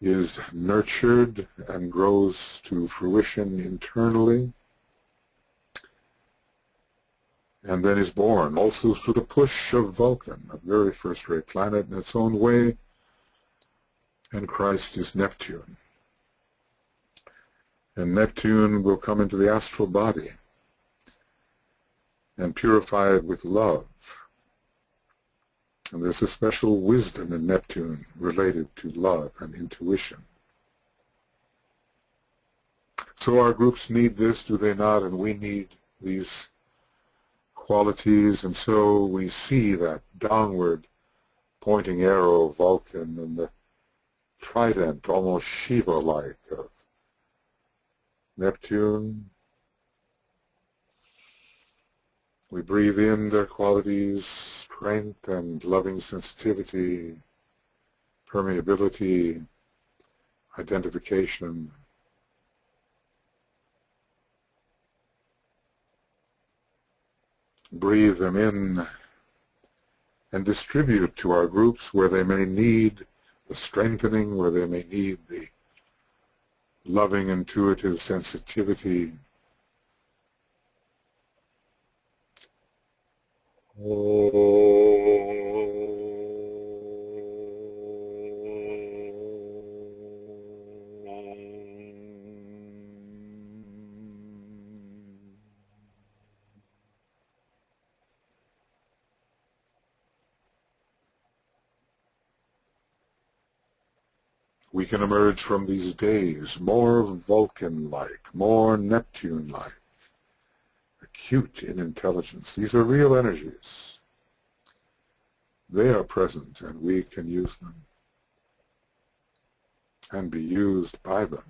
is nurtured and grows to fruition internally, and then is born also through the push of Vulcan, a very first-rate planet in its own way, and Christ is Neptune. And Neptune will come into the astral body and purify it with love. And there's a special wisdom in Neptune related to love and intuition. So our groups need this, do they not? And we need these qualities. And so we see that downward pointing arrow of Vulcan and the trident, almost Shiva-like, of Neptune. We breathe in their qualities, strength and loving sensitivity, permeability, identification. Breathe them in and distribute to our groups where they may need the strengthening, where they may need the loving, intuitive sensitivity. We can emerge from these days more Vulcan-like, more Neptune-like, acute in intelligence. These are real energies. They are present, and we can use them and be used by them.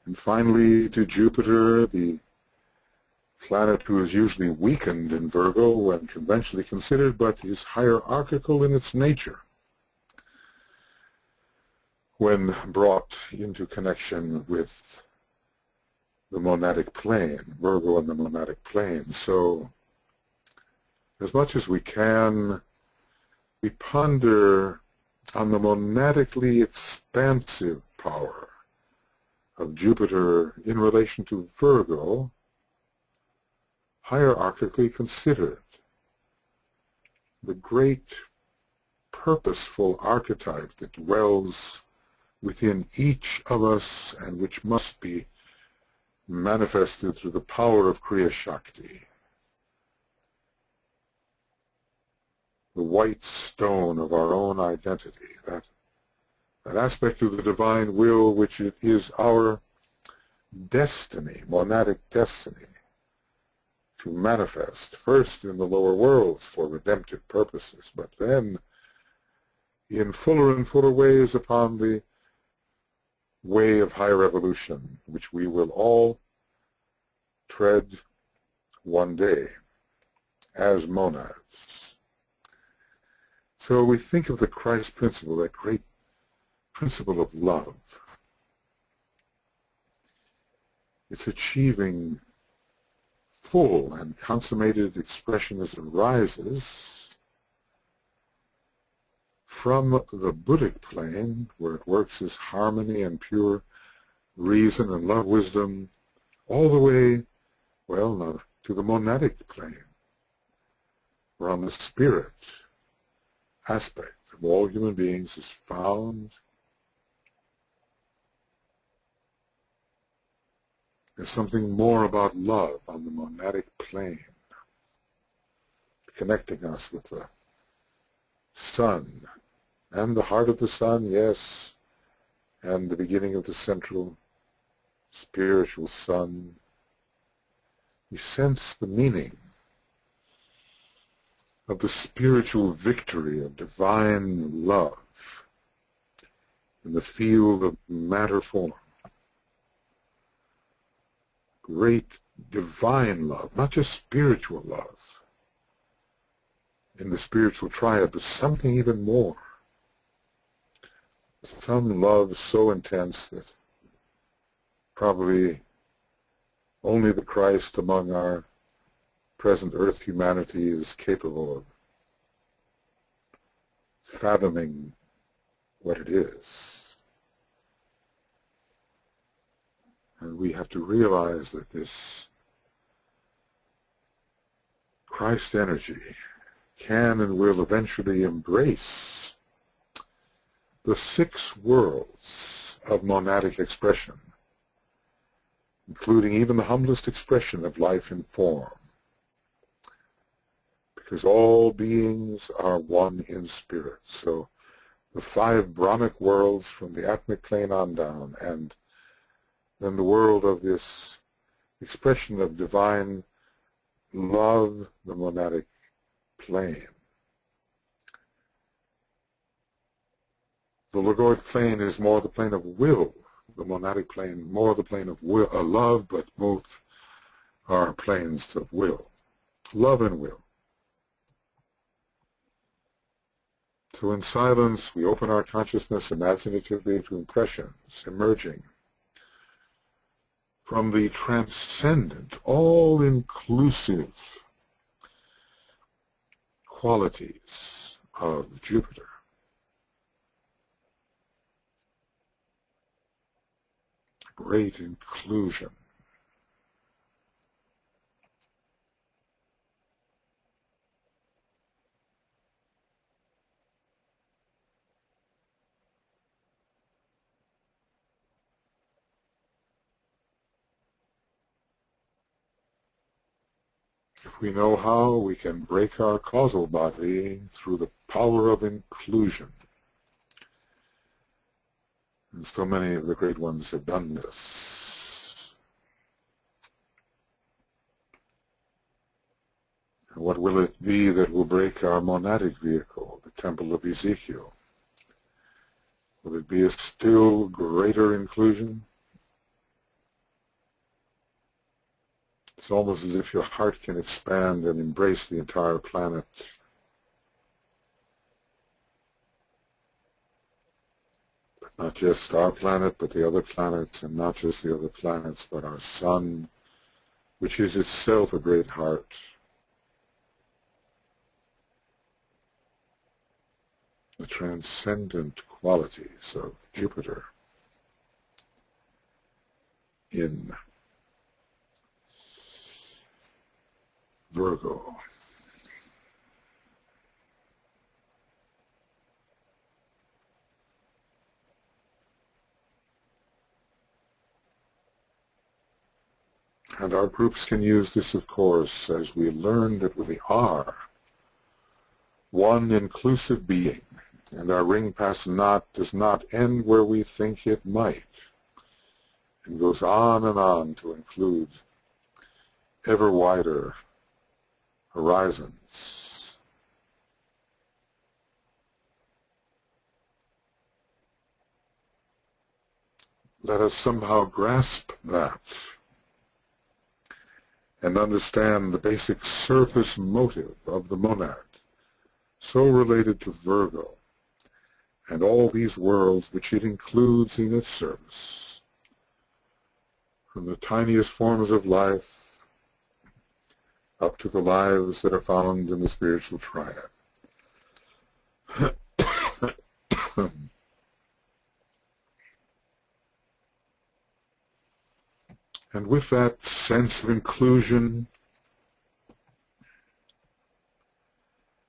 And finally, to Jupiter, the planet who is usually weakened in Virgo when conventionally considered, but is hierarchical in its nature when brought into connection with the monadic plane, Virgo and the monadic plane. So as much as we can, we ponder on the monadically expansive power of Jupiter in relation to Virgo, hierarchically considered, the great purposeful archetype that dwells within each of us and which must be manifested through the power of Kriya Shakti. The white stone of our own identity, that aspect of the divine will which it is our destiny, monadic destiny, to manifest first in the lower worlds for redemptive purposes, but then in fuller and fuller ways upon the way of higher evolution, which we will all tread one day as monads. So we think of the Christ principle, that great principle of love. It's achieving full and consummated expression as it arises from the Buddhic plane, where it works as harmony and pure reason and love wisdom, all the way, well, now, to the monadic plane, where on the spirit aspect of all human beings is found as something more about love on the monadic plane. connecting us with the sun and the heart of the sun, yes, and the beginning of the central spiritual sun. We sense the meaning of the spiritual victory of divine love in the field of matter form. Great divine love, not just spiritual love in the spiritual triad, but something even more. Some love so intense that probably only the Christ among our present earth humanity is capable of fathoming what it is. And we have to realize that this Christ energy can and will eventually embrace the 6 worlds of monadic expression, including even the humblest expression of life in form, because all beings are one in spirit. So the 5 Brahmic worlds from the Atmic plane on down, and then the world of this expression of divine love, the monadic plane. The Logoic plane is more the plane of will, the monadic plane more the plane of will, love, but both are planes of will, love and will. So in silence, we open our consciousness imaginatively to impressions emerging from the transcendent, all-inclusive qualities of Jupiter. Great inclusion. If we know how, we can break our causal body through the power of inclusion. And so many of the great ones have done this. And what will it be that will break our monadic vehicle, the temple of Ezekiel? Will it be a still greater inclusion? It's almost as if your heart can expand and embrace the entire planet. But not just our planet, but the other planets, and not just the other planets, but our sun, which is itself a great heart. The transcendent qualities of Jupiter in Virgo. And our groups can use this, of course, as we learn that we are one inclusive being, and our ring pass knot does not end where we think it might, and goes on and on to include ever wider horizons. Let us somehow grasp that and understand the basic surface motive of the monad, so related to Virgo and all these worlds which it includes in its service, from the tiniest forms of life up to the lives that are found in the spiritual triad. And with that sense of inclusion,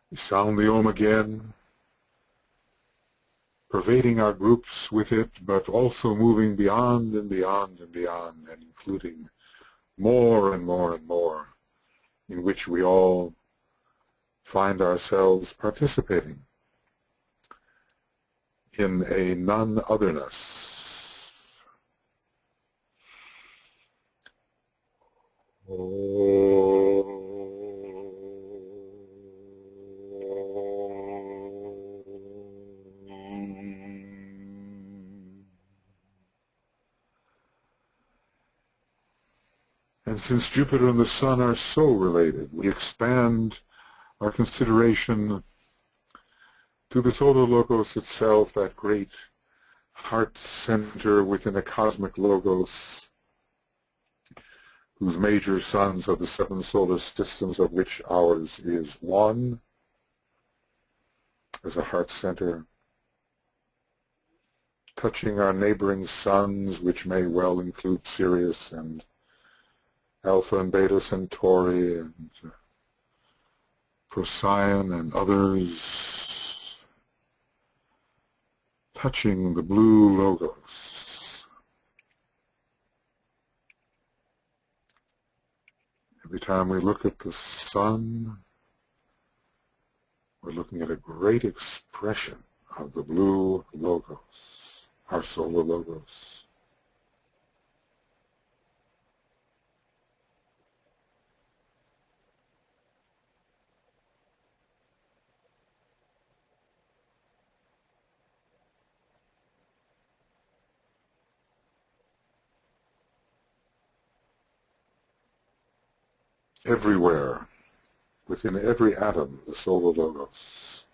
we sound the Om again, pervading our groups with it, but also moving beyond and beyond and beyond, and including more and more and more, in which we all find ourselves participating in a none-otherness. And since Jupiter and the Sun are so related, we expand our consideration to the solar logos itself, that great heart center within a cosmic logos, whose major suns are the 7 solar systems, of which ours is one, as a heart center, touching our neighboring suns, which may well include Sirius and Alpha and Beta Centauri and Procyon and others, touching the blue logos. Every time we look at the sun, we're looking at a great expression of the blue logos, our solar logos. Everywhere, within every atom, the solar logos,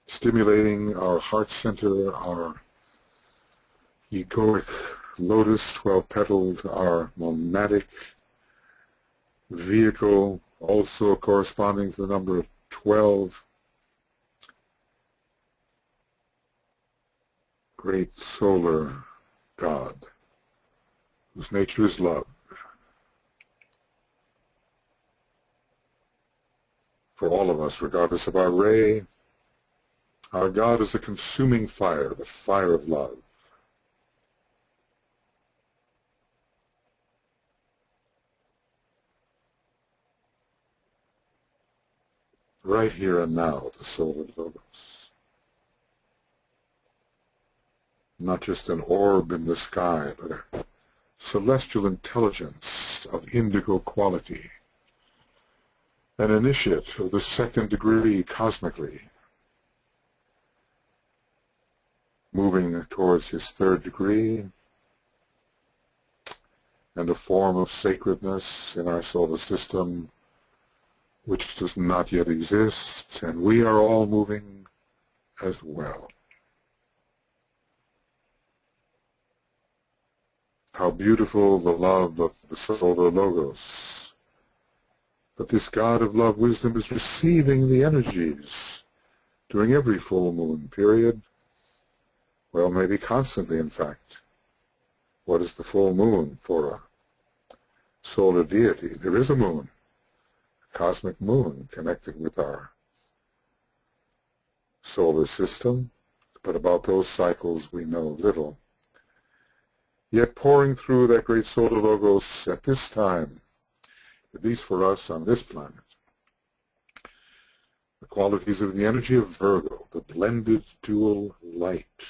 stimulating our heart center, our egoic lotus, 12-petaled, our monadic vehicle, also corresponding to the number of 12, great solar God, whose nature is love. For all of us, regardless of our ray, our God is a consuming fire, the fire of love. Right here and now, the solar logos. Not just an orb in the sky, but a celestial intelligence of indigo quality, an initiate of the 2nd degree cosmically, moving towards his 3rd degree, and a form of sacredness in our solar system which does not yet exist, and we are all moving as well. How beautiful the love of the solar logos. But this God of love wisdom is receiving the energies during every full moon period. Well, maybe constantly, in fact. What is the full moon for a solar deity? There is a moon, a cosmic moon connected with our solar system, but about those cycles we know little. Yet pouring through that great solar logos at this time, at least for us on this planet, the qualities of the energy of Virgo, the blended dual light.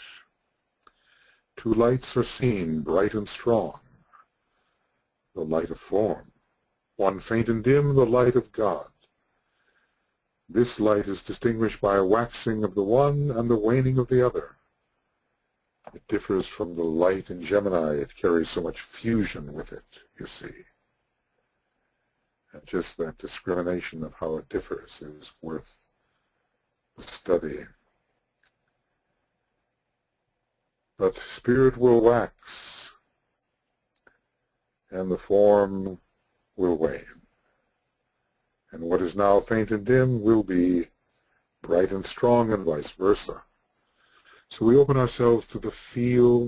2 lights are seen, bright and strong, the light of form. 1 faint and dim, the light of God. This light is distinguished by a waxing of the one and the waning of the other. It differs from the light in Gemini. It carries so much fusion with it, you see. And just that discrimination of how it differs is worth the study. But spirit will wax, and the form will wane. And what is now faint and dim will be bright and strong, and vice versa. So we open ourselves to the feel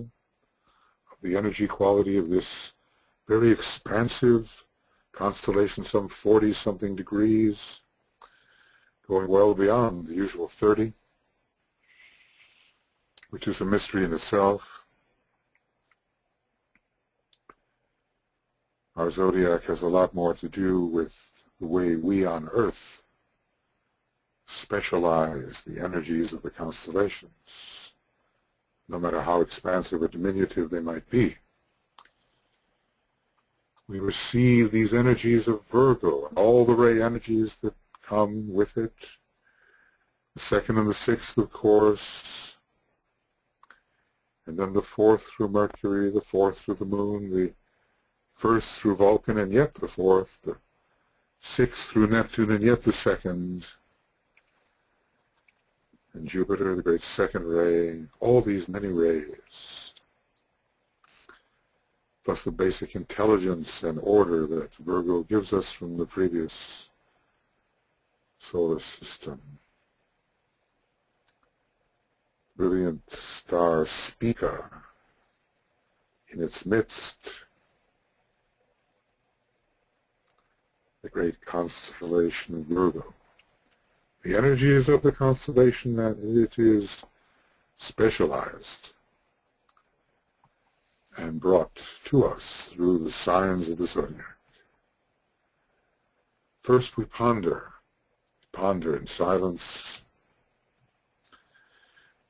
of the energy quality of this very expansive constellation, some 40-something degrees, going well beyond the usual 30, which is a mystery in itself. Our zodiac has a lot more to do with the way we on Earth specialize the energies of the constellations, no matter how expansive or diminutive they might be. We receive these energies of Virgo and all the ray energies that come with it, the second and the sixth, of course, and then the fourth through Mercury, the fourth through the Moon, the first through Vulcan, and yet the fourth, the sixth through Neptune, and yet the second, and Jupiter, the great second ray, all these many rays, plus the basic intelligence and order that Virgo gives us from the previous solar system. Brilliant star Spica in its midst, the great constellation of Virgo. The energies of the constellation that it is specialized and brought to us through the signs of the zodiac. First we ponder in silence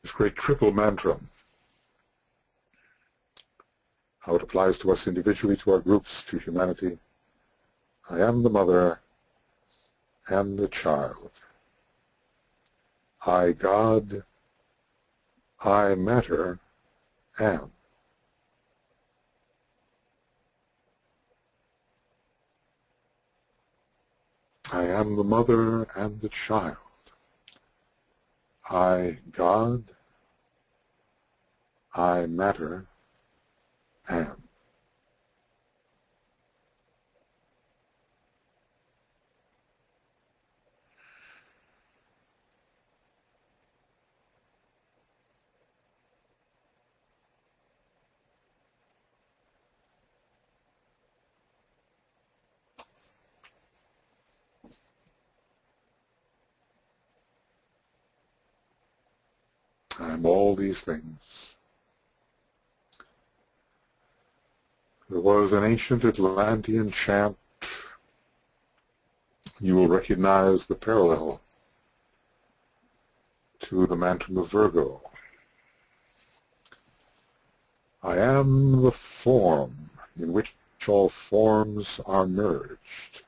this great triple mantra, how it applies to us individually, to our groups, to humanity. I am the mother and the child. I, God, I, matter, am. I am the mother and the child. I, God, I, matter, am. I am all these things. There was an ancient Atlantean chant. You will recognize the parallel to the mantra of Virgo. I am the form in which all forms are merged.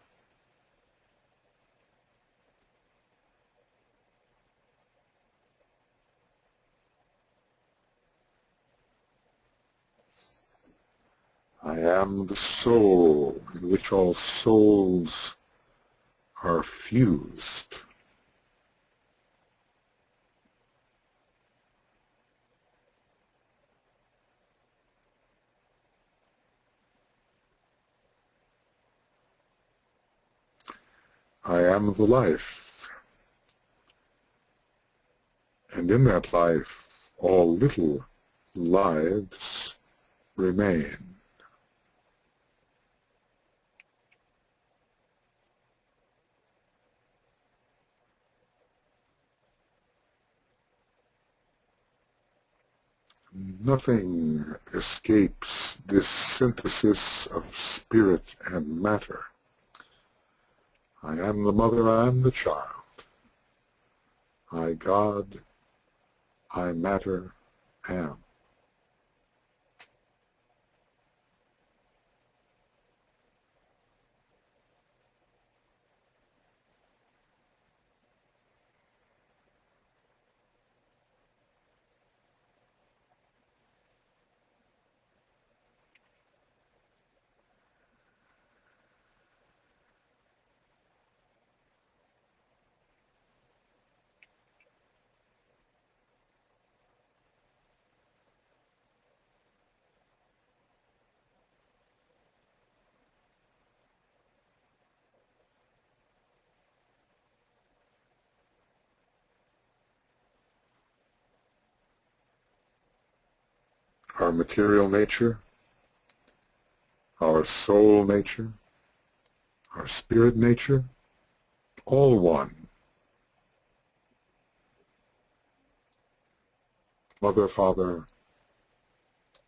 I am the soul in which all souls are fused. I am the life, and in that life all little lives remain. Nothing escapes this synthesis of spirit and matter. I am the mother and the child. I, God, I, matter, am. Our material nature, our soul nature, our spirit nature, all one. Mother, Father,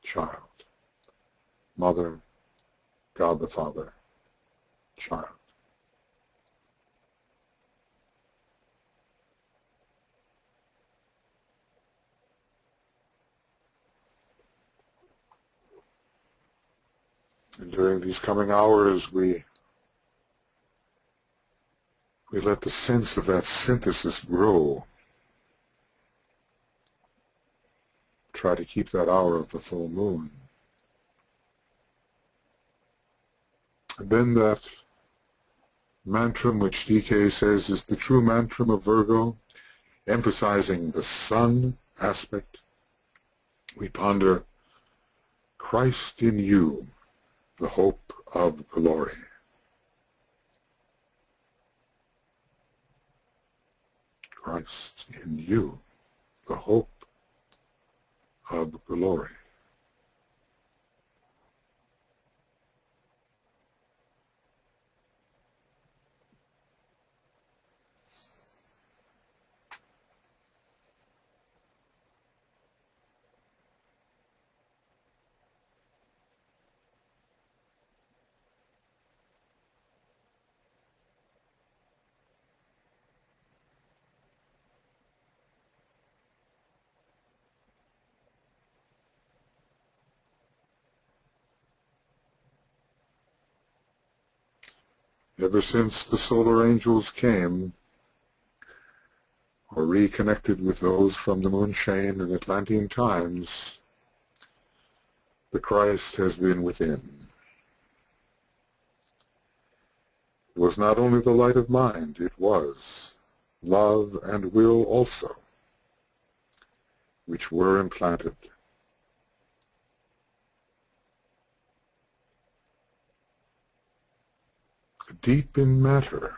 child. Mother, God the Father, child. And during these coming hours, we let the sense of that synthesis grow. Try to keep that hour of the full moon. And then that mantram, which DK says is the true mantram of Virgo, emphasizing the sun aspect, we ponder Christ in you, the hope of glory. Christ in you, the hope of glory. Ever since the solar angels came, or reconnected with those from the moon chain in Atlantean times, the Christ has been within. It was not only the light of mind, it was love and will also, which were implanted. Deep in matter,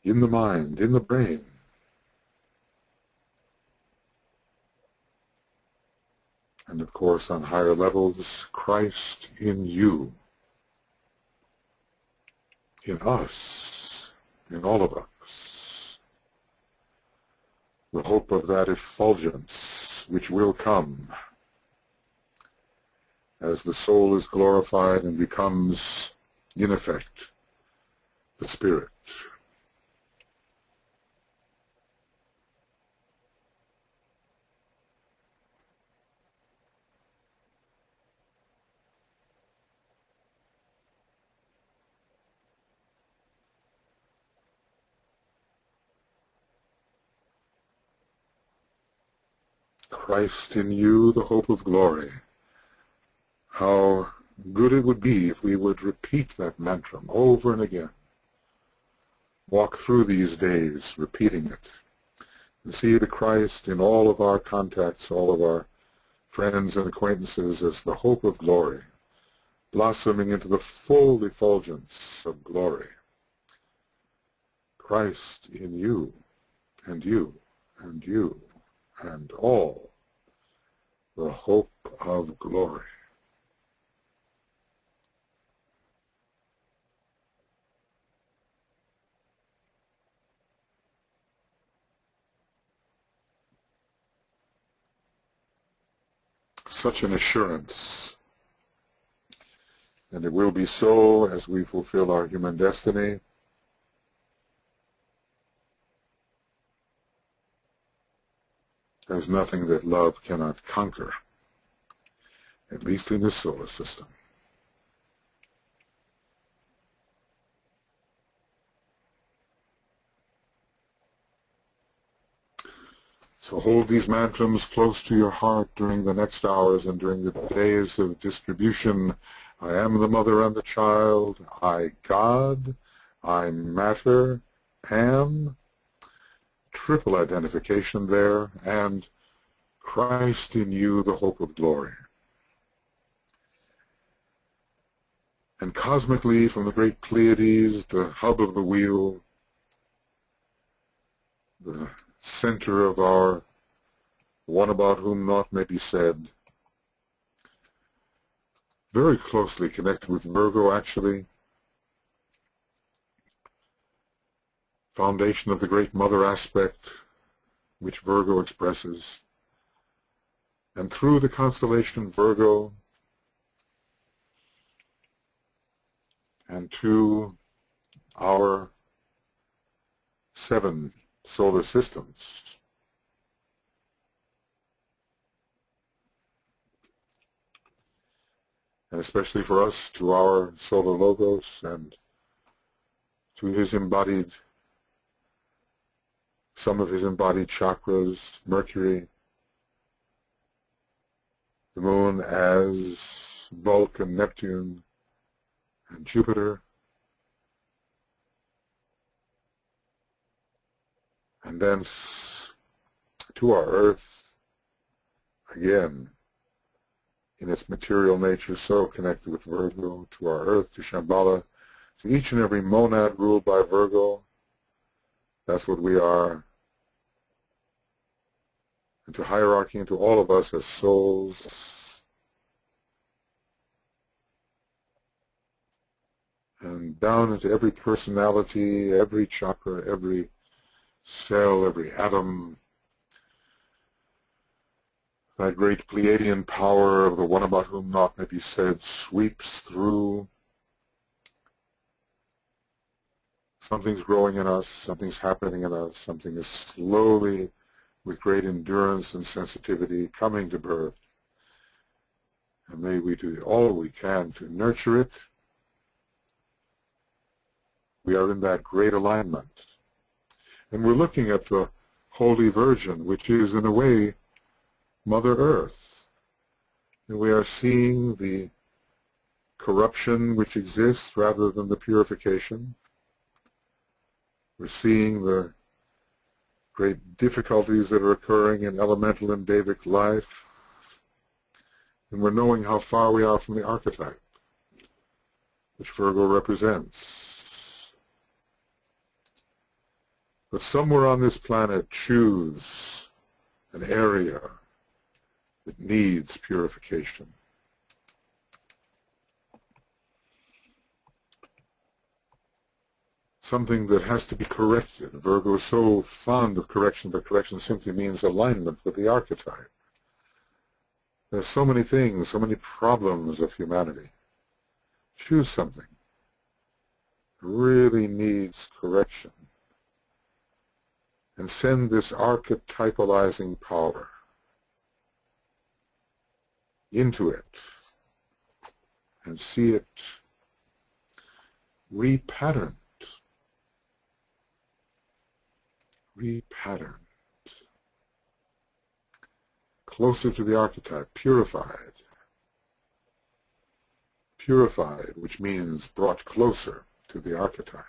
in the mind, in the brain, and of course on higher levels, Christ in you, in us, in all of us, the hope of that effulgence which will come as the soul is glorified and becomes, in effect, the spirit. Christ in you, the hope of glory. How good it would be if we would repeat that mantram over and again. Walk through these days repeating it, and see the Christ in all of our contacts, all of our friends and acquaintances as the hope of glory, blossoming into the full effulgence of glory. Christ in you, and you, and you, and all, the hope of glory. Such an assurance, and it will be so as we fulfill our human destiny. There's nothing that love cannot conquer, at least in this solar system. So hold these mantrams close to your heart during the next hours and during the days of distribution. I am the mother and the child. I, God, I matter, am. Triple identification there, and Christ in you, the hope of glory. And cosmically, from the great Pleiades, the hub of the wheel, the center of our one about whom naught may be said, very closely connected with Virgo, actually, foundation of the great mother aspect, which Virgo expresses, and through the constellation Virgo and to our 7 solar systems. and especially for us, to our solar logos and to his embodied, some of his embodied chakras, Mercury, the moon as Vulcan, Neptune, and Jupiter, and thence to our earth, again, in its material nature, so connected with Virgo, to our earth, to Shambhala, to each and every monad ruled by Virgo. That's what we are. And to hierarchy, and to all of us as souls. And down into every personality, every chakra, every cell, every atom. That great Pleiadian power of the one about whom naught may be said sweeps through. Something's growing in us, something's happening in us, something is slowly, with great endurance and sensitivity, coming to birth. And may we do all we can to nurture it. We are in that great alignment. And we're looking at the Holy Virgin, which is, in a way, Mother Earth. And we are seeing the corruption which exists rather than the purification. We're seeing the great difficulties that are occurring in elemental and Davic life. And we're knowing how far we are from the archetype, which Virgo represents. But somewhere on this planet, choose an area that needs purification. Something that has to be corrected. Virgo is so fond of correction, but correction simply means alignment with the archetype. There's so many things, so many problems of humanity. Choose something that really needs correction. And send this archetypalizing power into it and see it repatterned, closer to the archetype, purified, which means brought closer to the archetype.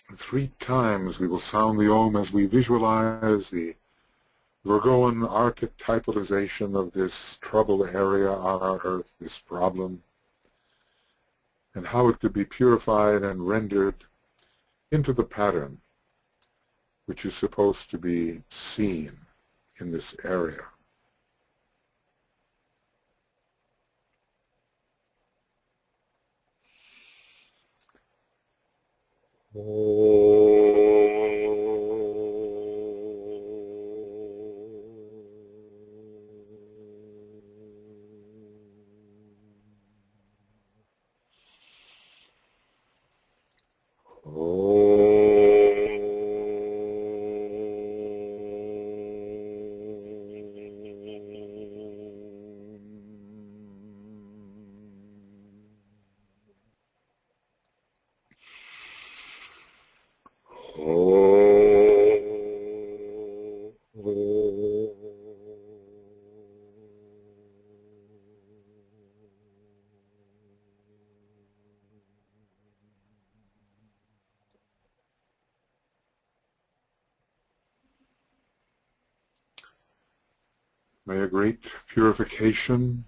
And 3 times we will sound the Om as we visualize the Virgoan archetypalization of this trouble area on our earth, this problem, and how it could be purified and rendered into the pattern which is supposed to be seen in this area. May a great purification,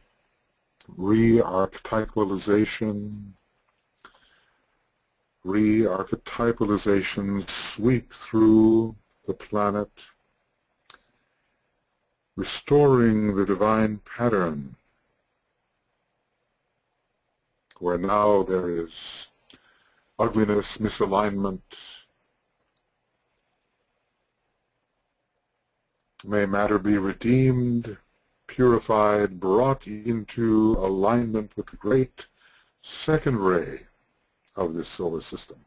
re-archetypalization sweep through the planet, restoring the divine pattern, where now there is ugliness, misalignment, May matter be redeemed, purified, brought into alignment with the great second ray of this solar system.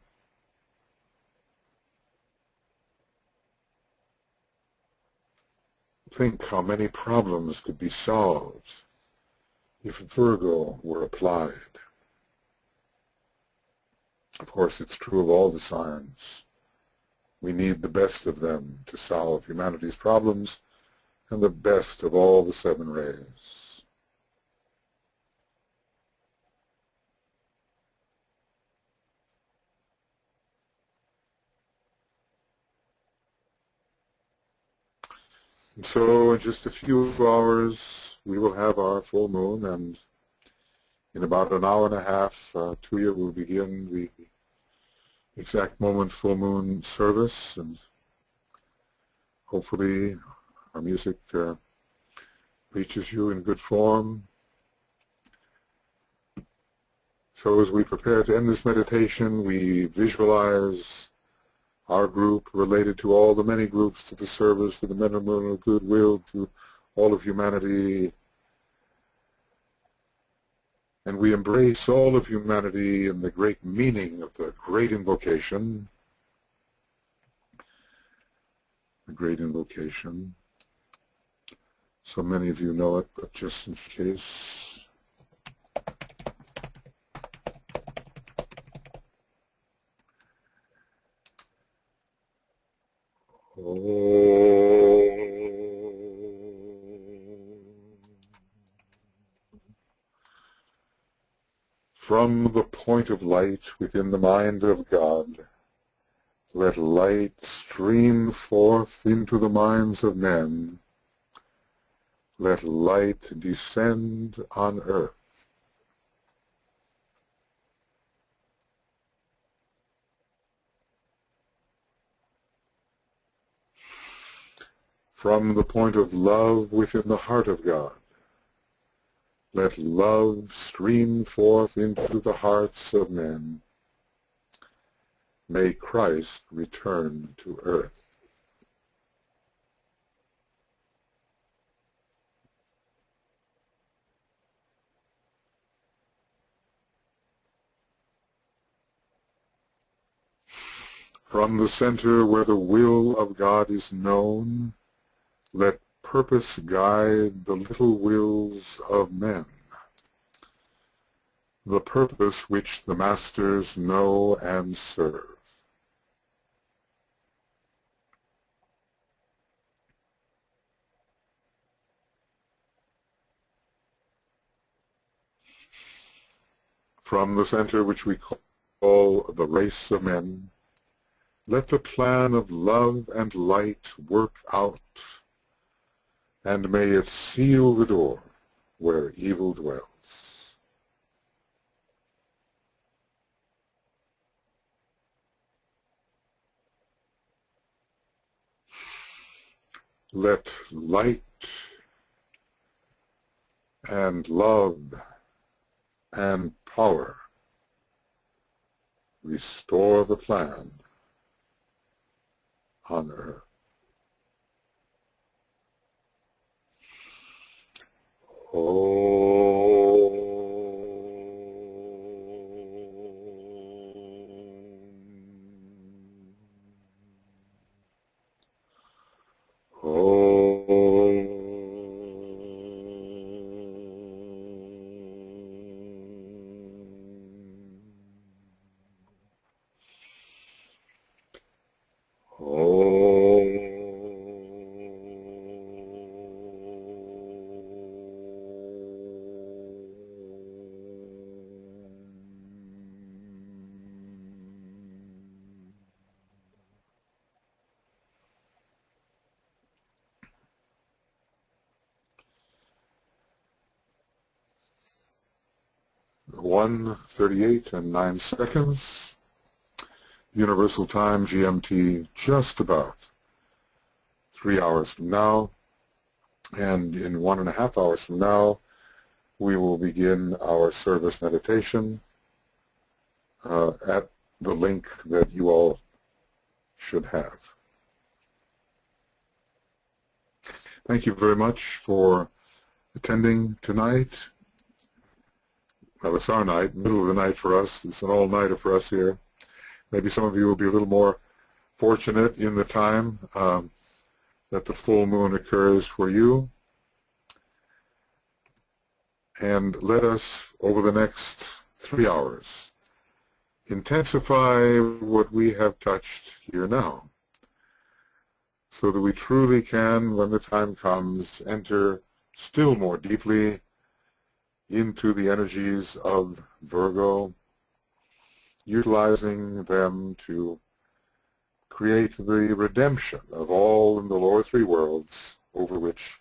Think how many problems could be solved if Virgo were applied. Of course, it's true of all the signs. We need the best of them to solve humanity's problems, and the best of all the seven rays. And so in just a few hours, we will have our full moon, and in about an hour and a half, Tuya will begin the exact moment full moon service, and hopefully our music reaches you in good form. So as we prepare to end this meditation, we visualize our group related to all the many groups, to the service, to the men and women of goodwill, to all of humanity. And we embrace all of humanity in the great meaning of the great invocation. The great invocation. So many of you know it, but just in case. From the point of light within the mind of God, let light stream forth into the minds of men. Let light descend on earth. From the point of love within the heart of God, let love stream forth into the hearts of men. May Christ return to earth. From the center where the will of God is known, let purpose guide the little wills of men, the purpose which the masters know and serve. From the center which we call the race of men, let the plan of love and light work out, and may it seal the door where evil dwells. Let light and love and power restore the plan on earth. (1:38 and 9 seconds). Universal Time, GMT, just about 3 hours from now. And in 1.5 hours from now, we will begin our service meditation at the link that you all should have. thank you very much for attending tonight. Well, it's our night, middle of the night for us. It's an all-nighter for us here. Maybe some of you will be a little more fortunate in the time that the full moon occurs for you. And let us, over the next 3 hours, intensify what we have touched here now, so that we truly can, when the time comes, enter still more deeply into the energies of Virgo, utilizing them to create the redemption of all in the lower three worlds over which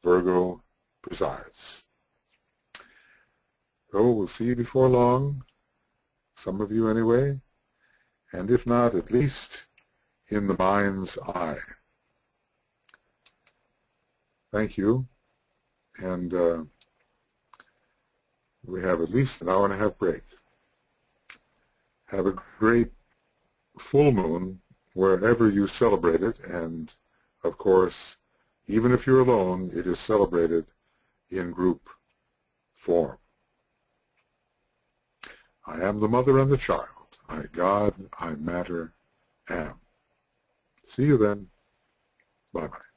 Virgo presides. So we'll see you before long, some of you anyway, and if not, at least in the mind's eye. Thank you, and we have at least an hour and a half break. Have a great full moon wherever you celebrate it, and of course, even if you're alone, it is celebrated in group form. I am the mother and the child. I, God, I matter, am. See you then. Bye-bye.